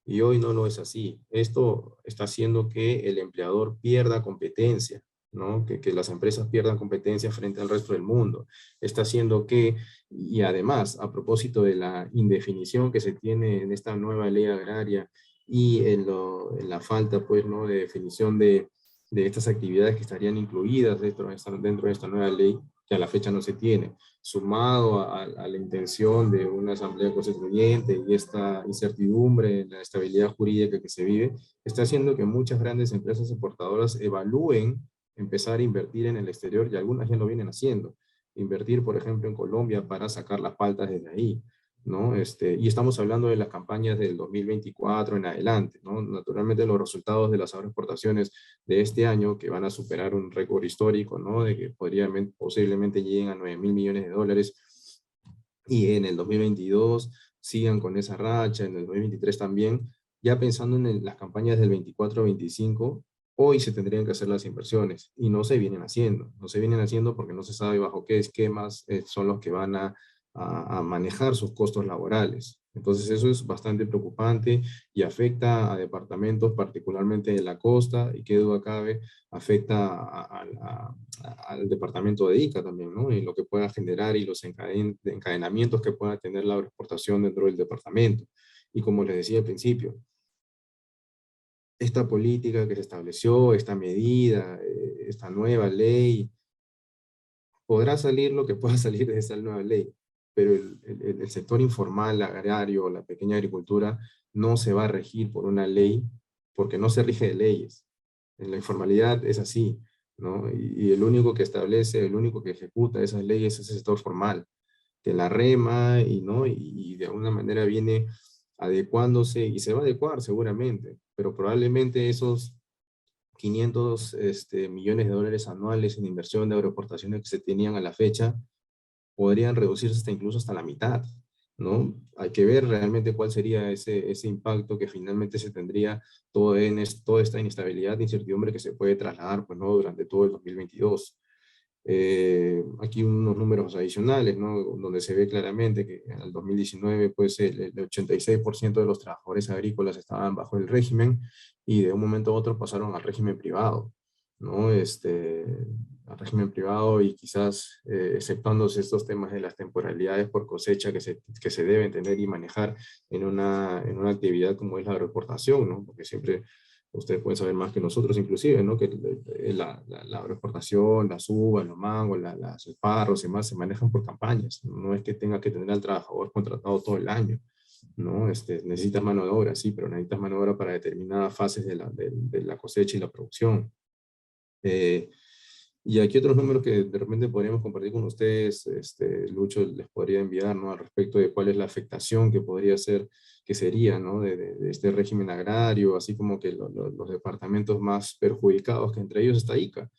Y hoy no lo es así. Esto está haciendo que el empleador pierda competencia, ¿no? Que las empresas pierdan competencia frente al resto del mundo. Está haciendo que, y además, a propósito de la indefinición que se tiene en esta nueva ley agraria y en la falta, pues, ¿no?, de definición de estas actividades que estarían incluidas dentro de esta nueva ley, que a la fecha no se tiene, sumado a la intención de una asamblea constituyente y esta incertidumbre en la estabilidad jurídica que se vive, está haciendo que muchas grandes empresas exportadoras evalúen empezar a invertir en el exterior, y algunas ya lo vienen haciendo. Invertir, por ejemplo, en Colombia para sacar las paltas desde ahí, ¿no? Y estamos hablando de las campañas del 2024 en adelante, ¿no? Naturalmente los resultados de las agroexportaciones de este año, que van a superar un récord histórico, ¿no? De que posiblemente lleguen a 9.000 millones de dólares, y en el 2022 sigan con esa racha, en el 2023 también, ya pensando en las campañas del 24-25, hoy se tendrían que hacer las inversiones, y no se vienen haciendo. No se vienen haciendo porque no se sabe bajo qué esquemas son los que van a manejar sus costos laborales. Entonces eso es bastante preocupante y afecta a departamentos, particularmente de la costa, y qué duda cabe, afecta al departamento de Ica también, ¿no? Y lo que pueda generar y los encadenamientos que pueda tener la agroexportación dentro del departamento. Y como les decía al principio, esta política que se estableció, esta medida, esta nueva ley, podrá salir lo que pueda salir de esa nueva ley, pero el sector informal, agrario, la pequeña agricultura, no se va a regir por una ley, porque no se rige de leyes. En la informalidad es así, ¿no? Y el único que establece, el único que ejecuta esas leyes es el sector formal, que la rema ¿no? Y de alguna manera viene adecuándose, y se va a adecuar seguramente, pero probablemente esos 500 millones de dólares anuales en inversión de agroexportaciones que se tenían a la fecha, podrían reducirse incluso hasta la mitad, ¿no? Hay que ver realmente cuál sería ese impacto que finalmente se tendría toda esta inestabilidad e incertidumbre que se puede trasladar, pues, ¿no? Durante todo el 2022. Aquí unos números adicionales, ¿no? Donde se ve claramente que en el 2019 pues el 86% de los trabajadores agrícolas estaban bajo el régimen, y de un momento a otro pasaron al régimen privado, ¿no? Al régimen privado, y quizás exceptuándose estos temas de las temporalidades por cosecha que se deben tener y manejar en una actividad como es la agroexportación, ¿no? Porque siempre ustedes pueden saber más que nosotros inclusive, ¿no? Que la agroexportación, las uvas, los mangos, las esparros y demás se manejan por campañas. No es que tenga que tener al trabajador contratado todo el año, ¿no? Necesitas mano de obra, sí, pero necesitas mano de obra para determinadas fases de la cosecha y la producción. Y aquí otros números que de repente podríamos compartir con ustedes, Lucho les podría enviar, ¿no? Al respecto de cuál es la afectación que podría ser, que sería, ¿no? De este régimen agrario, así como que los departamentos más perjudicados, que entre ellos está Ica.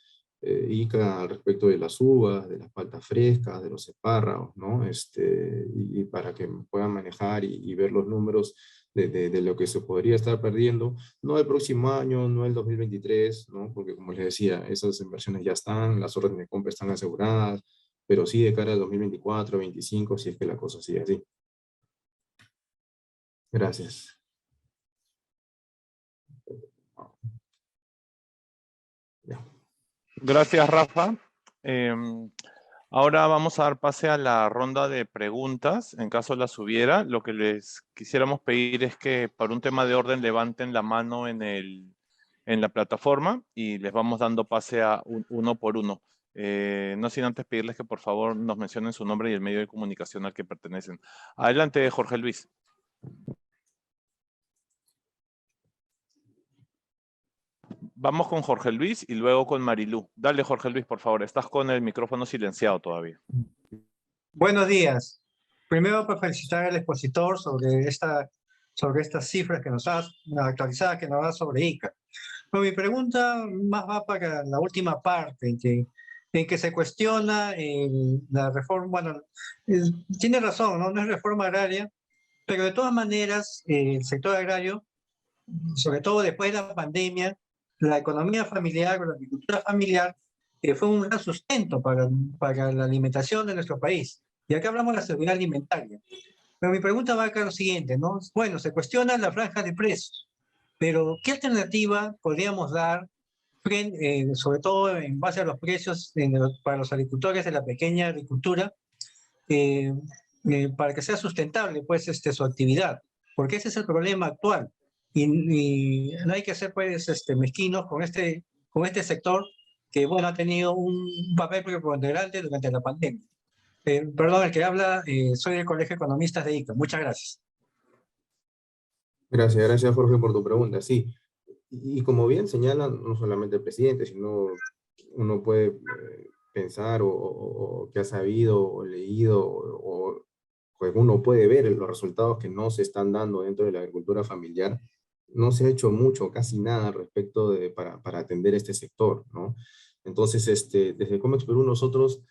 Ica al respecto de las uvas, de las paltas frescas, de los espárragos, ¿no? Y para que puedan manejar y ver los números de lo que se podría estar perdiendo, no el próximo año, no el 2023, ¿no? Porque como les decía, esas inversiones ya están, las órdenes de compra están aseguradas, pero sí de cara al 2024, 2025, si es que la cosa sigue así. Gracias. Ya. Gracias, Rafa. Ahora vamos a dar pase a la ronda de preguntas, en caso las hubiera. Lo que les quisiéramos pedir es que, para un tema de orden, levanten la mano en la plataforma y les vamos dando pase a uno por uno. No sin antes pedirles que por favor nos mencionen su nombre y el medio de comunicación al que pertenecen. Adelante, Jorge Luis. Vamos con Jorge Luis y luego con Marilú. Dale, Jorge Luis, por favor. Estás con el micrófono silenciado todavía. Buenos días. Primero, para felicitar al expositor sobre estas cifras que nos da, actualizadas que nos da sobre ICA. Pero mi pregunta más va para la última parte, en que se cuestiona la reforma. Bueno, tiene razón, ¿no? No es reforma agraria, pero de todas maneras, el sector agrario, sobre todo después de la pandemia, la economía familiar o la agricultura familiar fue un gran sustento para la alimentación de nuestro país. Y acá hablamos de la seguridad alimentaria. Pero mi pregunta va acá a lo siguiente, ¿no? Bueno, se cuestiona la franja de precios, pero ¿qué alternativa podríamos dar, sobre todo en base a los precios para los agricultores de la pequeña agricultura, para que sea sustentable pues, su actividad? Porque ese es el problema actual. Y no hay que ser pues, mezquinos con este sector, que bueno, ha tenido un papel preponderante durante la pandemia. Perdón, el que habla, soy del Colegio de Economistas de ICA. Muchas gracias. Gracias Jorge por tu pregunta. Sí, y como bien señala, no solamente el presidente, sino uno puede pensar o que ha sabido o leído pues uno puede ver los resultados que no se están dando dentro de la agricultura familiar. No se ha hecho mucho, casi nada al respecto para atender este sector, ¿no? Entonces, desde Comex Perú nosotros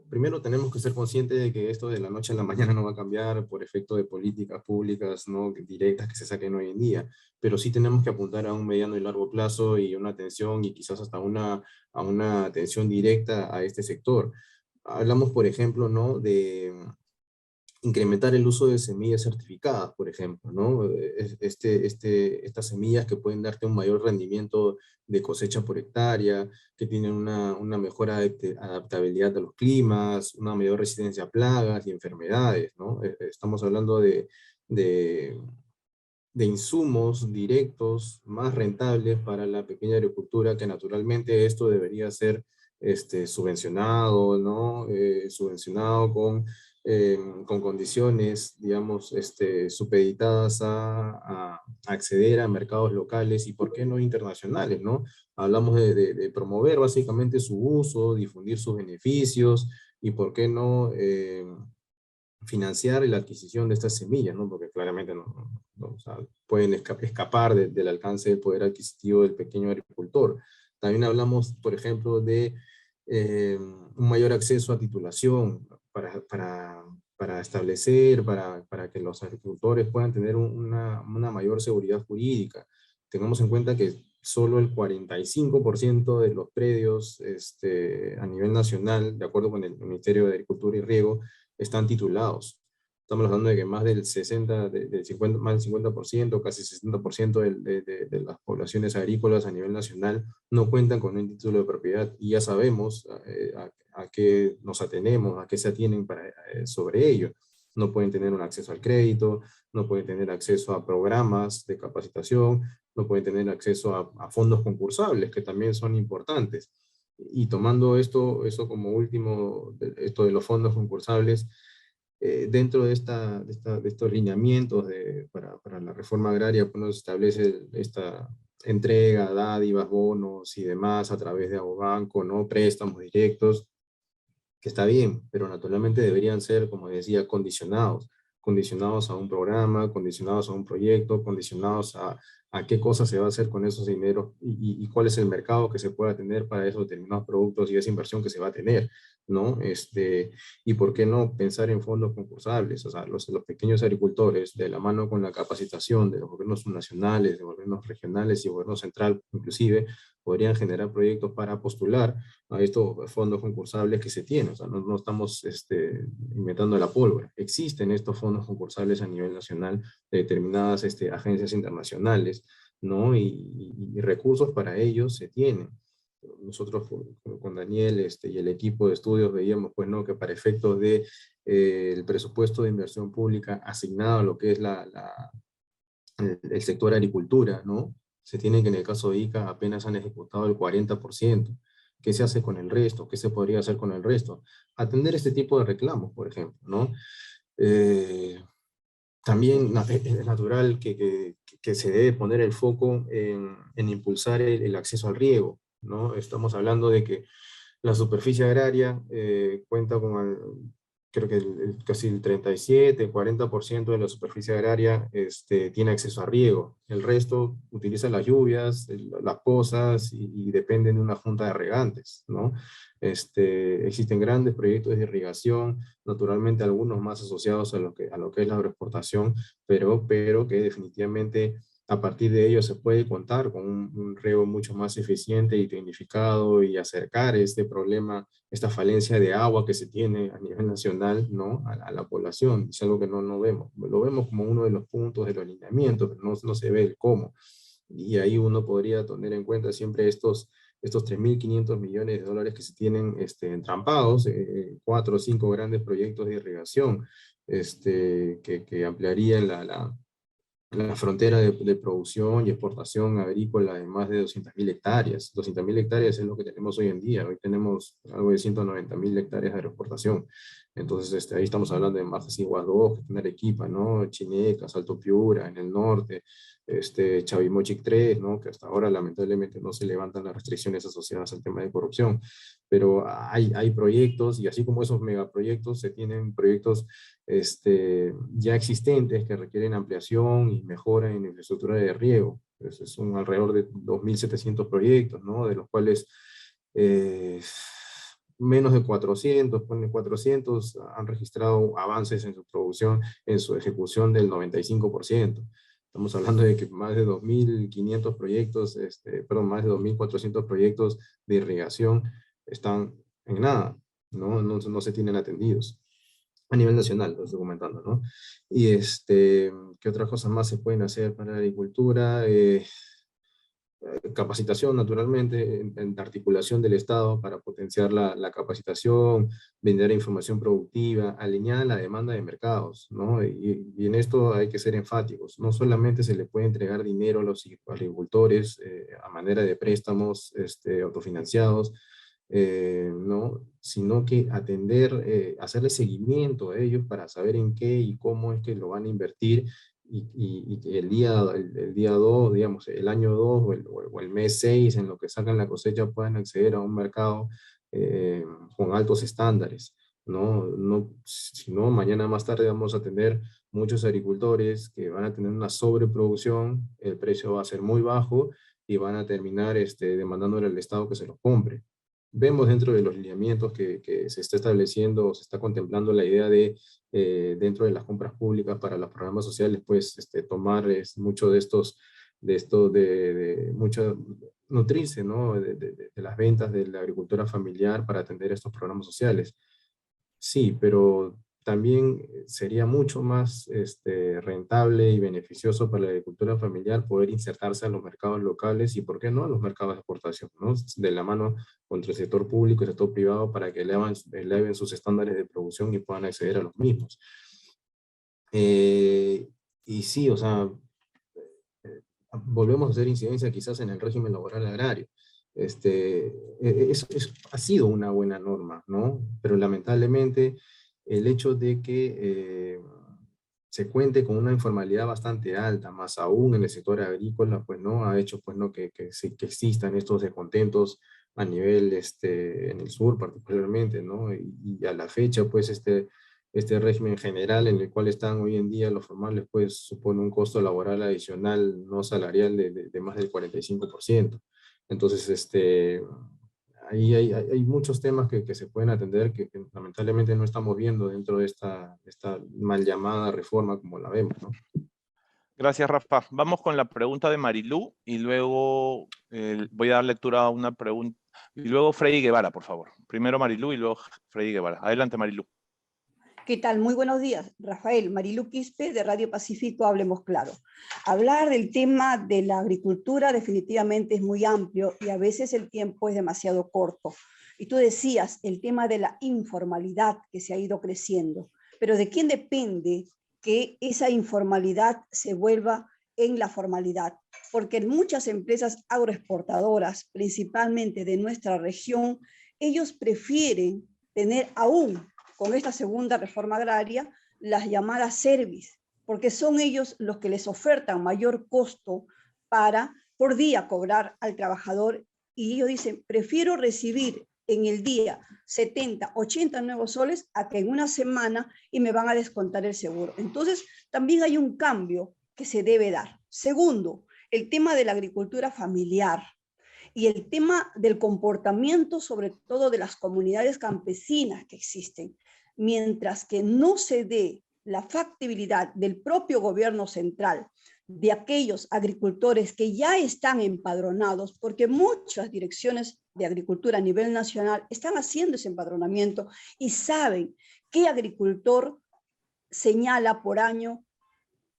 primero tenemos que ser conscientes de que esto de la noche a la mañana no va a cambiar por efecto de políticas públicas, ¿no?, directas que se saquen hoy en día, pero sí tenemos que apuntar a un mediano y largo plazo y una atención y quizás hasta a una atención directa a este sector. Hablamos, por ejemplo, ¿no?, de incrementar el uso de semillas certificadas, por ejemplo, ¿no? Estas semillas que pueden darte un mayor rendimiento de cosecha por hectárea, que tienen una mejor adaptabilidad a los climas, una mayor resistencia a plagas y enfermedades, ¿no? Estamos hablando de, de insumos directos más rentables para la pequeña agricultura, que naturalmente esto debería ser subvencionado, ¿no? Subvencionado con condiciones, digamos, supeditadas a acceder a mercados locales y, ¿por qué no, internacionales, ¿no? Hablamos de promover básicamente su uso, difundir sus beneficios y, ¿por qué no, financiar la adquisición de estas semillas, ¿no? Porque claramente o sea, pueden escapar del alcance del poder adquisitivo del pequeño agricultor. También hablamos, por ejemplo, de un mayor acceso a titulación para establecer, para que los agricultores puedan tener una mayor seguridad jurídica. Tengamos en cuenta que solo el 45% de los predios a nivel nacional, de acuerdo con el Ministerio de Agricultura y Riego, están titulados. Estamos hablando de que más del 60, del 50, más del 50%, casi 60% de las poblaciones agrícolas a nivel nacional no cuentan con un título de propiedad, y ya sabemos a qué nos atenemos, a qué se atienen sobre ello. No pueden tener un acceso al crédito, no pueden tener acceso a programas de capacitación, no pueden tener acceso a fondos concursables, que también son importantes. Y tomando eso como último, esto de los fondos concursables, dentro de estos lineamientos para la reforma agraria, pues nos establece esta entrega, dádivas, bonos y demás a través de Agrobanco, ¿no? Préstamos directos, que está bien, pero naturalmente deberían ser, como decía, condicionados a un programa, condicionados a un proyecto, condicionados a qué cosa se va a hacer con esos dineros y cuál es el mercado que se pueda tener para esos determinados productos y esa inversión que se va a tener, ¿no? Y por qué no pensar en fondos concursables, o sea, los pequeños agricultores, de la mano con la capacitación de los gobiernos nacionales, de gobiernos regionales y gobierno central inclusive, podrían generar proyectos para postular a estos fondos concursables que se tienen. O sea, no estamos inventando la pólvora. Existen estos fondos concursables a nivel nacional de determinadas agencias internacionales, ¿no? Y recursos para ellos se tienen. Nosotros con Daniel y el equipo de estudios veíamos, pues, ¿no?, que para efectos de el presupuesto de inversión pública asignado a lo que es el sector agricultura, ¿no?, se tiene que, en el caso de ICA, apenas han ejecutado el 40%. ¿Qué se hace con el resto? ¿Qué se podría hacer con el resto? Atender este tipo de reclamos, por ejemplo, ¿no? También es natural que se debe poner el foco en impulsar el acceso al riego, ¿no? Estamos hablando de que la superficie agraria cuenta con, creo que casi el 37, 40% de la superficie agraria tiene acceso a riego. El resto utiliza las lluvias, las pozas y dependen de una junta de regantes, ¿no? Existen grandes proyectos de irrigación, naturalmente algunos más asociados a lo que es la agroexportación, pero que definitivamente a partir de ello se puede contar con un riego mucho más eficiente y tecnificado y acercar este problema, esta falencia de agua que se tiene a nivel nacional, ¿no?, a la población. Es algo que no vemos. Lo vemos como uno de los puntos de los lineamientos, pero no se ve el cómo. Y ahí uno podría tener en cuenta siempre estos 3.500 millones de dólares que se tienen entrampados, 4 o 5 grandes proyectos de irrigación, que ampliarían la frontera de producción y exportación agrícola de más de 200.000 hectáreas. 200.000 hectáreas es lo que tenemos hoy en día. Hoy tenemos algo de 190.000 hectáreas de agroexportación. Entonces, ahí estamos hablando de Marjas Iguas 2, Arequipa, ¿no? Chineca, Salto Piura, en el norte, Chavimochic 3, ¿no? Que hasta ahora lamentablemente no se levantan las restricciones asociadas al tema de corrupción. Pero hay proyectos, y así como esos megaproyectos, se tienen proyectos ya existentes que requieren ampliación y mejora en infraestructura de riego. Pues son alrededor de 2.700 proyectos, ¿no? De los cuales menos de 400, ponen 400, han registrado avances en su producción, en su ejecución del 95%. Estamos hablando de que más de 2.500 proyectos, perdón, más de 2.400 proyectos de irrigación están en nada, ¿no? No se tienen atendidos a nivel nacional, lo estoy comentando, ¿no? Y ¿qué otras cosas más se pueden hacer para la agricultura? Capacitación, naturalmente, en articulación del Estado para potenciar la capacitación, vender información productiva, alineada a la demanda de mercados, ¿no? Y en esto hay que ser enfáticos. No solamente se le puede entregar dinero a los agricultores a manera de préstamos autofinanciados, ¿no? Sino que atender, hacerle seguimiento a ellos para saber en qué y cómo es que lo van a invertir y que el día 2, digamos, el año 2 o el mes 6 en lo que sacan la cosecha puedan acceder a un mercado con altos estándares, ¿no? Si no, mañana más tarde vamos a tener muchos agricultores que van a tener una sobreproducción, el precio va a ser muy bajo y van a terminar demandándole al Estado que se los compre. Vemos dentro de los lineamientos que se está estableciendo, se está contemplando la idea de dentro de las compras públicas para los programas sociales, pues tomar mucho mucho, nutrirse, ¿no? De las ventas de la agricultura familiar para atender estos programas sociales. Sí, pero también sería mucho más rentable y beneficioso para la agricultura familiar poder insertarse a los mercados locales y, ¿por qué no?, a los mercados de exportación, ¿no? De la mano contra el sector público y el sector privado para que eleven sus estándares de producción y puedan acceder a los mismos. Y sí, o sea, volvemos a hacer incidencia quizás en el régimen laboral agrario. Ha sido una buena norma, ¿no? Pero lamentablemente el hecho de que se cuente con una informalidad bastante alta, más aún en el sector agrícola, pues no ha hecho pues no que existan estos descontentos a nivel en el sur particularmente, ¿no? Y a la fecha pues este régimen general en el cual están hoy en día los formales, pues supone un costo laboral adicional no salarial de más del 45%. Entonces, ahí hay muchos temas que se pueden atender que lamentablemente no estamos viendo dentro de esta mal llamada reforma como la vemos, ¿no? Gracias, Rafa. Vamos con la pregunta de Marilú y luego voy a dar lectura a una pregunta. Y luego Freddy Guevara, por favor. Primero Marilú y luego Freddy Guevara. Adelante, Marilú. ¿Qué tal? Muy buenos días, Rafael. Marilú Quispe, de Radio Pacífico, Hablemos Claro. Hablar del tema de la agricultura definitivamente es muy amplio y a veces el tiempo es demasiado corto. Y tú decías el tema de la informalidad que se ha ido creciendo. Pero ¿de quién depende que esa informalidad se vuelva en la formalidad? Porque en muchas empresas agroexportadoras, principalmente de nuestra región, ellos prefieren tener aún con esta segunda reforma agraria, las llamadas service, porque son ellos los que les ofertan mayor costo para por día cobrar al trabajador y ellos dicen, prefiero recibir en el día 70, 80 nuevos soles a que en una semana y me van a descontar el seguro. Entonces, también hay un cambio que se debe dar. Segundo, el tema de la agricultura familiar y el tema del comportamiento, sobre todo de las comunidades campesinas que existen. Mientras que no se dé la factibilidad del propio gobierno central de aquellos agricultores que ya están empadronados, porque muchas direcciones de agricultura a nivel nacional están haciendo ese empadronamiento y saben qué agricultor señala por año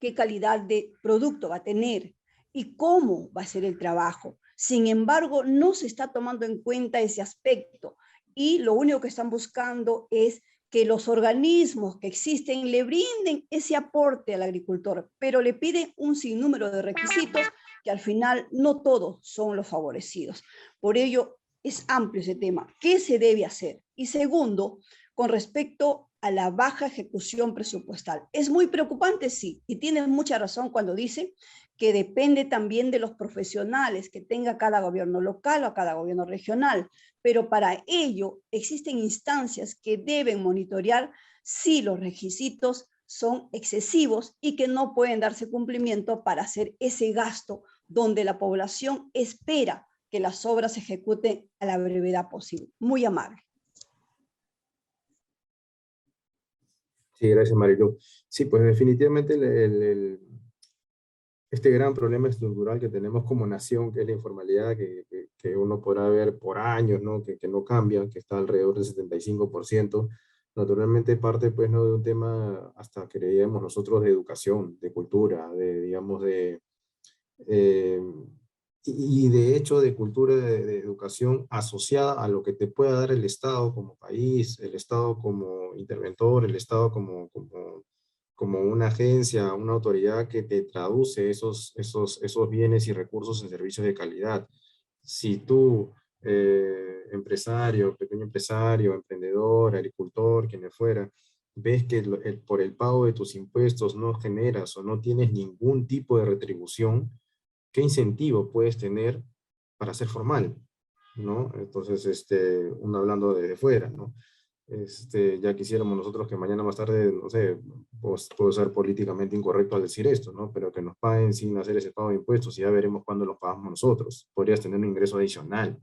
qué calidad de producto va a tener y cómo va a ser el trabajo. Sin embargo, no se está tomando en cuenta ese aspecto y lo único que están buscando es que los organismos que existen le brinden ese aporte al agricultor, pero le piden un sinnúmero de requisitos que al final no todos son los favorecidos. Por ello, es amplio ese tema. ¿Qué se debe hacer? Y segundo, con respecto a la baja ejecución presupuestal. ¿Es muy preocupante? Sí, y tiene mucha razón cuando dice que depende también de los profesionales que tenga cada gobierno local o cada gobierno regional, pero para ello existen instancias que deben monitorear si los requisitos son excesivos y que no pueden darse cumplimiento para hacer ese gasto donde la población espera que las obras se ejecuten a la brevedad posible. Muy amable. Sí, gracias, Marilu. Sí, pues definitivamente este gran problema estructural que tenemos como nación, que es la informalidad, que uno podrá ver por años, ¿no? Que no cambia, que está alrededor del 75%, naturalmente parte, pues, ¿no? De un tema, hasta creíamos nosotros, de educación, de cultura, de, digamos, eh, y de hecho de cultura, de educación asociada a lo que te pueda dar el Estado como país, el Estado como interventor, el Estado como una agencia, una autoridad que te traduce esos bienes y recursos en servicios de calidad. Si tú, empresario, pequeño empresario, emprendedor, agricultor, quien fuera, ves que por el pago de tus impuestos no generas o no tienes ningún tipo de retribución, ¿qué incentivo puedes tener para ser formal? ¿No? Entonces, uno hablando desde fuera, ¿no? Ya quisiéramos nosotros que mañana más tarde, no sé, puedo ser políticamente incorrecto al decir esto, ¿no? Pero que nos paguen sin hacer ese pago de impuestos y ya veremos cuándo los pagamos nosotros. Podrías tener un ingreso adicional,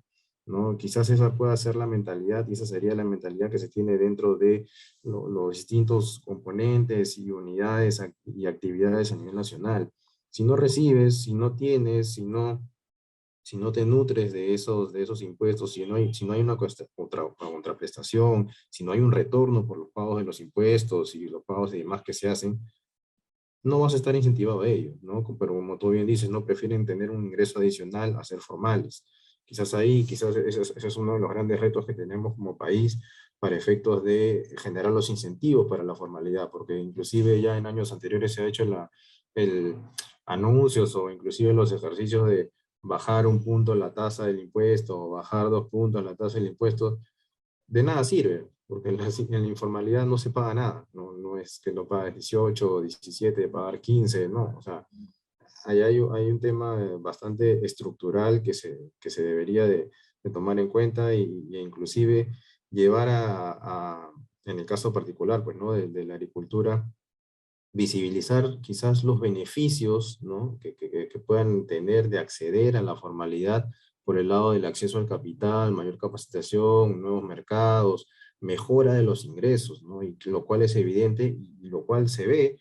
¿no? Quizás esa pueda ser la mentalidad y esa sería la mentalidad que se tiene dentro de los distintos componentes y unidades y actividades a nivel nacional. Si no recibes, si no tienes, si no te nutres de esos impuestos, si no hay una contraprestación, si no hay un retorno por los pagos de los impuestos y los pagos y demás que se hacen, no vas a estar incentivado a ello, ¿no? Pero como tú bien dices, no prefieren tener un ingreso adicional a ser formales. Quizás ese es uno de los grandes retos que tenemos como país para efectos de generar los incentivos para la formalidad, porque inclusive ya en años anteriores se ha hecho el anuncios o inclusive los ejercicios de bajar un punto la tasa del impuesto o bajar 2 puntos la tasa del impuesto. De nada sirve, porque en la informalidad no se paga nada, no es que lo pagues 18 o 17, pagar 15, no, o sea, ahí hay un tema bastante estructural que se debería de tomar en cuenta e inclusive llevar en el caso particular, pues, ¿no? de la agricultura, visibilizar quizás los beneficios, ¿no? que puedan tener de acceder a la formalidad por el lado del acceso al capital, mayor capacitación, nuevos mercados, mejora de los ingresos, ¿no? Y lo cual es evidente y lo cual se ve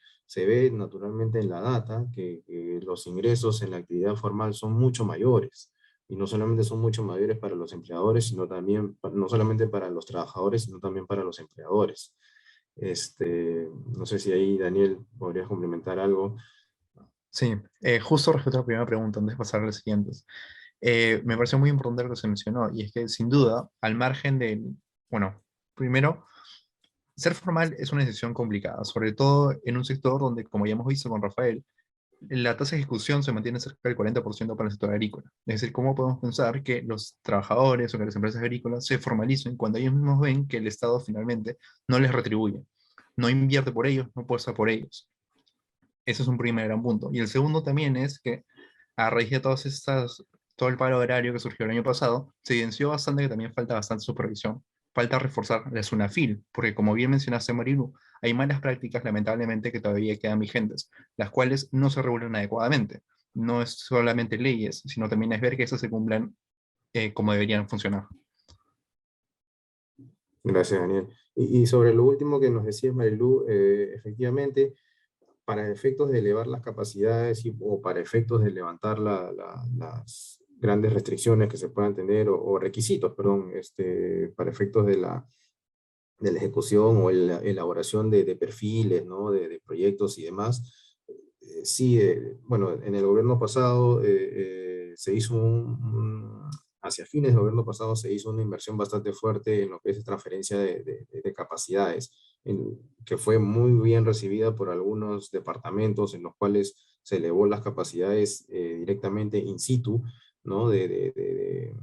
naturalmente en la data, que los ingresos en la actividad formal son mucho mayores. Y no solamente son mucho mayores para los empleadores, sino también, no solamente para los trabajadores, sino también para los empleadores. No sé si ahí, Daniel, podrías complementar algo. Sí, justo respecto a la primera pregunta, antes de pasar a las siguientes. Me pareció muy importante lo que se mencionó, y es que sin duda, al margen de, bueno, primero, ser formal es una decisión complicada, sobre todo en un sector donde, como ya hemos visto con Rafael, la tasa de ejecución se mantiene cerca del 40% para el sector agrícola. Es decir, ¿cómo podemos pensar que los trabajadores o que las empresas agrícolas se formalicen cuando ellos mismos ven que el Estado finalmente no les retribuye, no invierte por ellos, no apuesta por ellos? Ese es un primer gran punto. Y el segundo también es que a raíz de todo el paro agrario que surgió el año pasado, se evidenció bastante que también falta bastante supervisión. Falta reforzar la SUNAFIL, porque como bien mencionaste, Marilu, hay malas prácticas lamentablemente que todavía quedan vigentes, las cuales no se regulan adecuadamente. No es solamente leyes, sino también es ver que esas se cumplan como deberían funcionar. Gracias, Daniel. Y sobre lo último que nos decías, Marilu, efectivamente, para efectos de elevar las capacidades o para efectos de levantar las grandes restricciones que se puedan tener o requisitos, perdón, para efectos de la ejecución o la elaboración de perfiles, ¿no? de proyectos y demás. Sí, bueno, en el gobierno pasado se hizo hacia fines del gobierno pasado se hizo una inversión bastante fuerte en lo que es transferencia de capacidades, que fue muy bien recibida por algunos departamentos en los cuales se elevó las capacidades directamente in situ, ¿no? De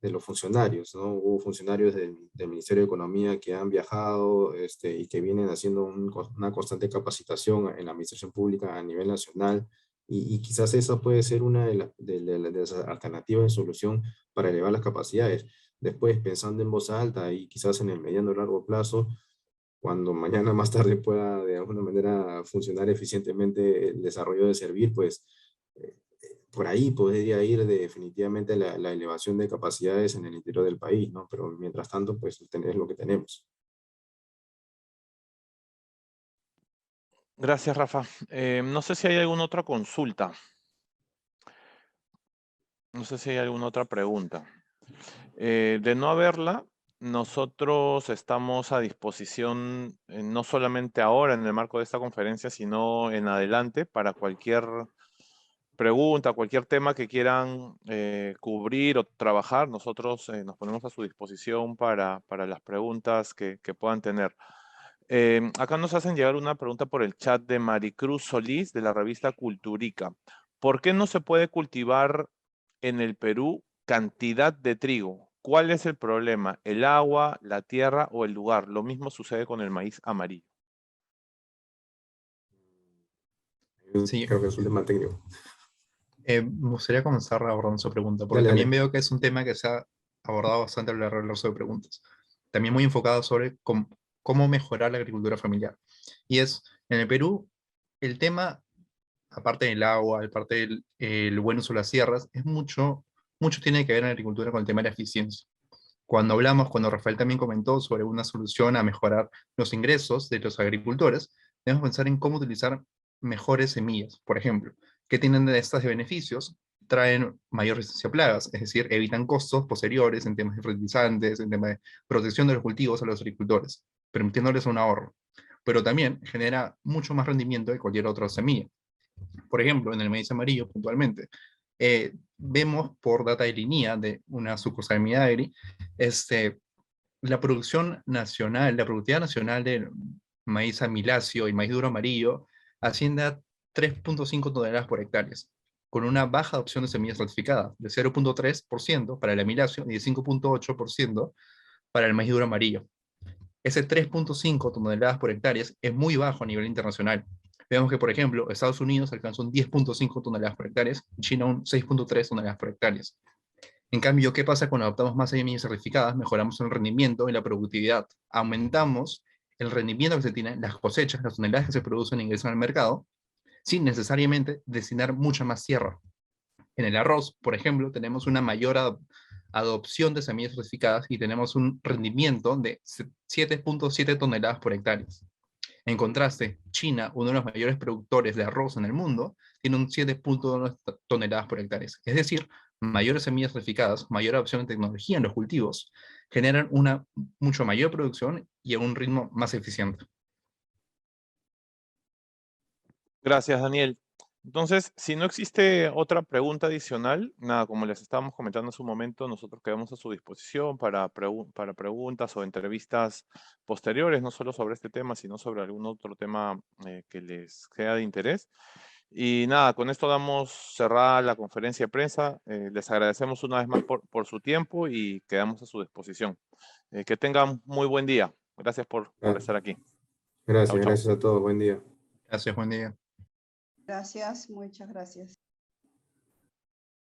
los funcionarios, ¿no? Hubo funcionarios del Ministerio de Economía que han viajado y que vienen haciendo una constante capacitación en la administración pública a nivel nacional, y quizás esa puede ser una de las alternativas de solución para elevar las capacidades. Después, pensando en voz alta y quizás en el mediano o largo plazo, cuando mañana más tarde pueda de alguna manera funcionar eficientemente el desarrollo de Servir, pues por ahí podría ir definitivamente la elevación de capacidades en el interior del país, ¿no? Pero mientras tanto, pues es lo que tenemos. Gracias, Rafa. No sé si hay alguna otra consulta. No sé si hay alguna otra pregunta. De no haberla, nosotros estamos a disposición, no solamente ahora en el marco de esta conferencia, sino en adelante para cualquier pregunta, cualquier tema que quieran cubrir o trabajar. Nosotros nos ponemos a su disposición para las preguntas que puedan tener. Acá nos hacen llegar una pregunta por el chat de Maricruz Solís de la revista Culturica. ¿Por qué no se puede cultivar en el Perú cantidad de trigo? ¿Cuál es el problema? ¿El agua, la tierra o el lugar? Lo mismo sucede con el maíz amarillo. Sí, Creo que es un tema técnico. me gustaría comenzar abordando su pregunta, porque Dale, también dale. veo que es un tema que se ha abordado bastante a lo largo del resto de preguntas. También muy enfocado sobre cómo mejorar la agricultura familiar. Y es, en el Perú, el tema, aparte del agua, aparte del el buen uso de las tierras, es mucho tiene que ver en la agricultura con el tema de la eficiencia. Cuando Rafael también comentó sobre una solución a mejorar los ingresos de los agricultores, debemos pensar en cómo utilizar mejores semillas. Por ejemplo, ¿qué tienen de estas de beneficios? Traen mayor resistencia a plagas, es decir, evitan costos posteriores en temas de fertilizantes, en temas de protección de los cultivos a los agricultores, permitiéndoles un ahorro. Pero también genera mucho más rendimiento que cualquier otra semilla. Por ejemplo, en el maíz amarillo, puntualmente, vemos por data de línea de una sucursal de Midagri, la producción nacional, la productividad nacional de maíz amiláceo y maíz duro amarillo asciende a 3.5 toneladas por hectárea, con una baja adopción de semillas certificadas, de 0.3% para el amiláceo y de 5.8% para el maíz duro amarillo. Ese 3.5 toneladas por hectárea es muy bajo a nivel internacional. Vemos que, por ejemplo, Estados Unidos alcanzó un 10.5 toneladas por hectárea y China un 6.3 toneladas por hectárea. En cambio, ¿qué pasa cuando adoptamos más semillas certificadas? Mejoramos el rendimiento y la productividad. Aumentamos el rendimiento que se tiene, las cosechas, las toneladas que se producen e ingresan al mercado, sin necesariamente destinar mucha más tierra. En el arroz, por ejemplo, tenemos una mayor adopción de semillas certificadas y tenemos un rendimiento de 7.7 toneladas por hectárea. En contraste, China, uno de los mayores productores de arroz en el mundo, tiene un 7.1 toneladas por hectárea. Es decir, mayores semillas certificadas, mayor adopción de tecnología en los cultivos, generan una mucho mayor producción y a un ritmo más eficiente. Gracias, Daniel. Entonces, si no existe otra pregunta adicional, nada, como les estábamos comentando en su momento, nosotros quedamos a su disposición para preguntas o entrevistas posteriores, no solo sobre este tema, sino sobre algún otro tema que les sea de interés. Y nada, con esto damos cerrada la conferencia de prensa. Les agradecemos una vez más por su tiempo y quedamos a su disposición. Que tengan muy buen día. Gracias por estar aquí. Chau, chau. Gracias a todos. Buen día. Gracias, buen día. Gracias, muchas gracias.